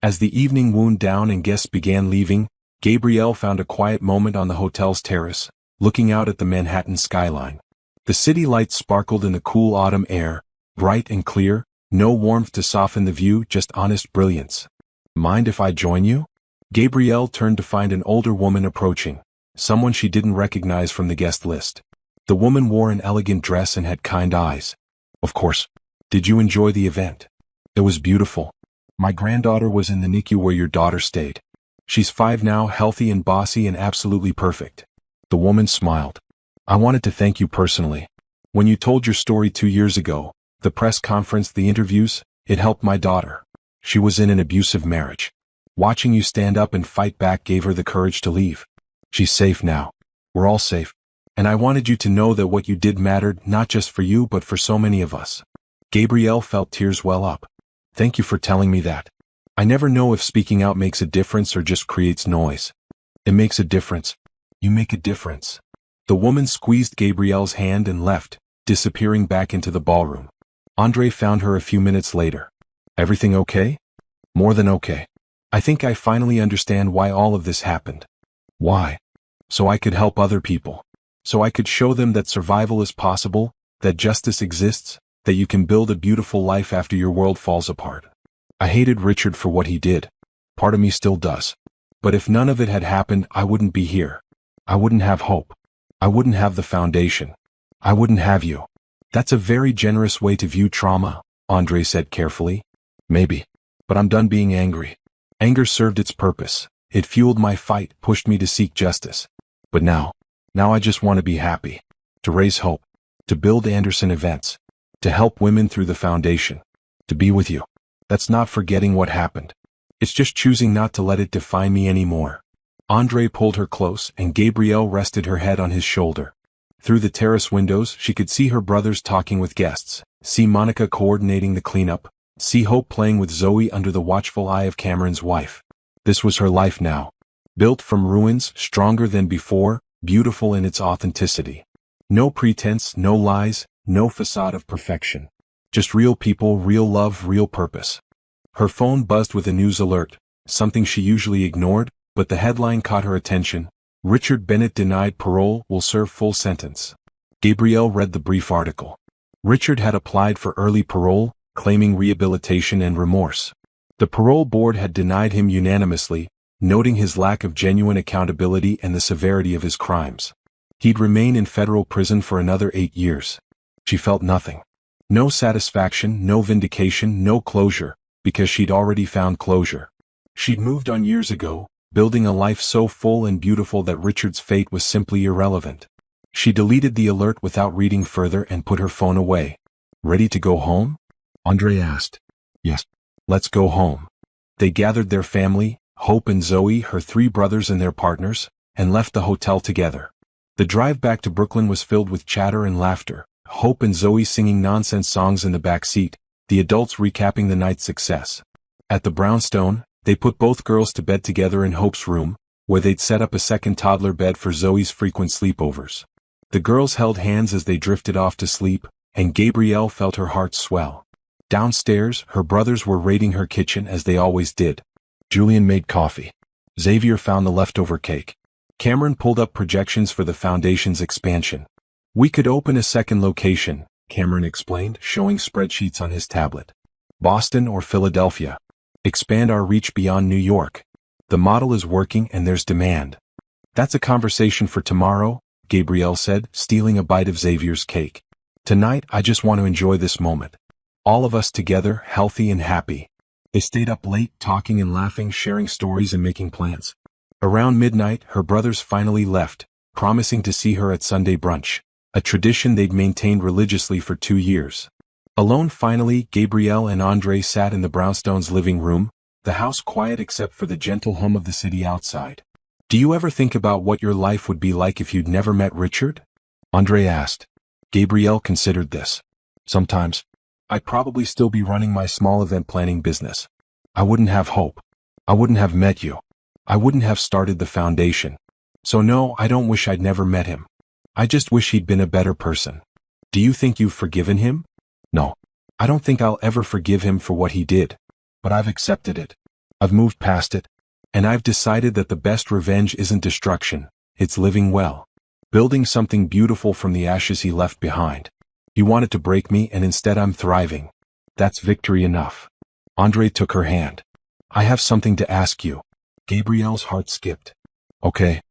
[SPEAKER 1] As the evening wound down and guests began leaving, Gabrielle found a quiet moment on the hotel's terrace, looking out at the Manhattan skyline. The city lights sparkled in the cool autumn air, bright and clear, no warmth to soften the view, just honest brilliance. Mind if I join you? Gabrielle turned to find an older woman approaching, someone she didn't recognize from the guest list. The woman wore an elegant dress and had kind eyes. Of course. Did you enjoy the event? It was beautiful. My granddaughter was in the NICU where your daughter stayed. She's 5 now, healthy and bossy and absolutely perfect. The woman smiled. I wanted to thank you personally. When you told your story 2 years ago, the press conference, the interviews, it helped my daughter. She was in an abusive marriage. Watching you stand up and fight back gave her the courage to leave. She's safe now. We're all safe. And I wanted you to know that what you did mattered, not just for you but for so many of us. Gabrielle felt tears well up. Thank you for telling me that. I never know if speaking out makes a difference or just creates noise. It makes a difference. You make a difference. The woman squeezed Gabrielle's hand and left, disappearing back into the ballroom. Andre found her a few minutes later. Everything okay? More than okay. I think I finally understand why all of this happened. Why? So I could help other people. So I could show them that survival is possible, that justice exists, that you can build a beautiful life after your world falls apart. I hated Richard for what he did. Part of me still does. But if none of it had happened, I wouldn't be here. I wouldn't have hope. I wouldn't have the foundation. I wouldn't have you. That's a very generous way to view trauma, Andre said carefully. Maybe. But I'm done being angry. Anger served its purpose. It fueled my fight, pushed me to seek justice. But now I just want to be happy. To raise hope. To build Anderson events. To help women through the foundation. To be with you. That's not forgetting what happened. It's just choosing not to let it define me anymore. Andre pulled her close and Gabrielle rested her head on his shoulder. Through the terrace windows, she could see her brothers talking with guests, see Monica coordinating the cleanup, see Hope playing with Zoe under the watchful eye of Cameron's wife. This was her life now. Built from ruins, stronger than before, beautiful in its authenticity. No pretense, no lies, no facade of perfection. Just real people, real love, real purpose. Her phone buzzed with a news alert, something she usually ignored, but the headline caught her attention. Richard Bennett denied parole, will serve full sentence. Gabrielle read the brief article. Richard had applied for early parole, claiming rehabilitation and remorse. The parole board had denied him unanimously, noting his lack of genuine accountability and the severity of his crimes. He'd remain in federal prison for another 8 years. She felt nothing. No satisfaction, no vindication, no closure, because she'd already found closure. She'd moved on years ago, building a life so full and beautiful that Richard's fate was simply irrelevant. She deleted the alert without reading further and put her phone away. Ready to go home? Andre asked. Yes. Let's go home. They gathered their family, Hope and Zoe, her 3 brothers and their partners, and left the hotel together. The drive back to Brooklyn was filled with chatter and laughter, Hope and Zoe singing nonsense songs in the back seat, the adults recapping the night's success. At the brownstone, they put both girls to bed together in Hope's room, where they'd set up a second toddler bed for Zoe's frequent sleepovers. The girls held hands as they drifted off to sleep, and Gabrielle felt her heart swell. Downstairs, her brothers were raiding her kitchen as they always did. Julian made coffee. Xavier found the leftover cake. Cameron pulled up projections for the foundation's expansion. We could open a second location, Cameron explained, showing spreadsheets on his tablet. Boston or Philadelphia. Expand our reach beyond New York. The model is working and there's demand. That's a conversation for tomorrow, Gabrielle said, stealing a bite of Xavier's cake. Tonight, I just want to enjoy this moment. All of us together, healthy and happy. They stayed up late, talking and laughing, sharing stories and making plans. Around midnight, her brothers finally left, promising to see her at Sunday brunch, a tradition they'd maintained religiously for 2 years. Alone finally, Gabrielle and Andre sat in the brownstones' living room, the house quiet except for the gentle hum of the city outside. Do you ever think about what your life would be like if you'd never met Richard? Andre asked. Gabrielle considered this. Sometimes. I'd probably still be running my small event planning business. I wouldn't have Hope. I wouldn't have met you. I wouldn't have started the foundation. So no, I don't wish I'd never met him. I just wish he'd been a better person. Do you think you've forgiven him? No. I don't think I'll ever forgive him for what he did. But I've accepted it. I've moved past it. And I've decided that the best revenge isn't destruction, it's living well. Building something beautiful from the ashes he left behind. He wanted to break me and instead I'm thriving. That's victory enough. Andre took her hand. I have something to ask you. Gabrielle's heart skipped. Okay.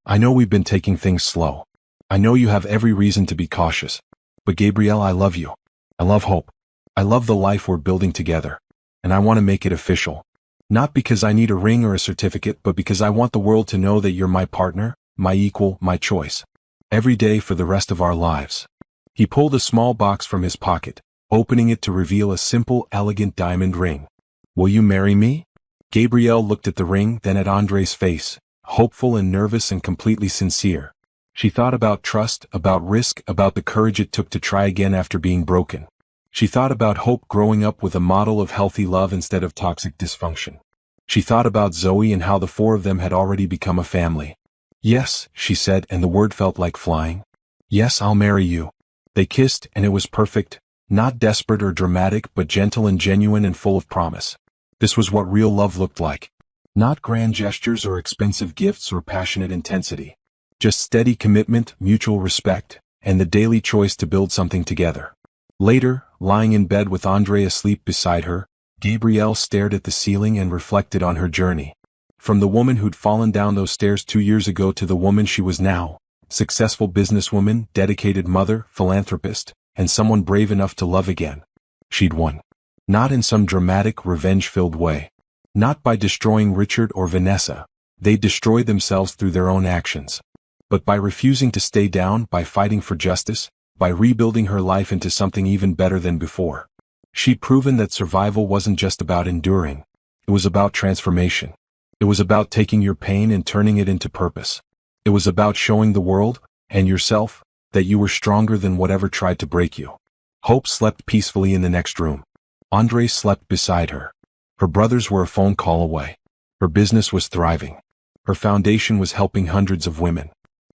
[SPEAKER 1] I know we've been taking things slow. I know you have every reason to be cautious. But Gabrielle, I love you. I love Hope. I love the life we're building together. And I want to make it official. Not because I need a ring or a certificate, but because I want the world to know that you're my partner, my equal, my choice. Every day for the rest of our lives. He pulled a small box from his pocket, opening it to reveal a simple, elegant diamond ring. Will you marry me? Gabrielle looked at the ring, then at Andre's face, hopeful and nervous and completely sincere. She thought about trust, about risk, about the courage it took to try again after being broken. She thought about Hope growing up with a model of healthy love instead of toxic dysfunction. She thought about Zoe and how the 4 of them had already become a family. Yes, she said, and the word felt like flying. Yes, I'll marry you. They kissed, and it was perfect, not desperate or dramatic, but gentle and genuine and full of promise. This was what real love looked like. Not grand gestures or expensive gifts or passionate intensity. Just steady commitment, mutual respect, and the daily choice to build something together. Later, lying in bed with Andre asleep beside her, Gabrielle stared at the ceiling and reflected on her journey. From the woman who'd fallen down those stairs 2 years ago to the woman she was now. Successful businesswoman, dedicated mother, philanthropist, and someone brave enough to love again. She'd won. Not in some dramatic, revenge-filled way. Not by destroying Richard or Vanessa. They destroyed themselves through their own actions. But by refusing to stay down, by fighting for justice, by rebuilding her life into something even better than before. She'd proven that survival wasn't just about enduring. It was about transformation. It was about taking your pain and turning it into purpose. It was about showing the world, and yourself, that you were stronger than whatever tried to break you. Hope slept peacefully in the next room. Andre slept beside her. Her brothers were a phone call away. Her business was thriving. Her foundation was helping hundreds of women.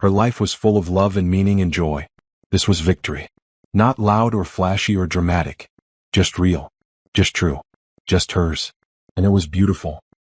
[SPEAKER 1] Her life was full of love and meaning and joy. This was victory. Not loud or flashy or dramatic. Just real. Just true. Just hers. And it was beautiful.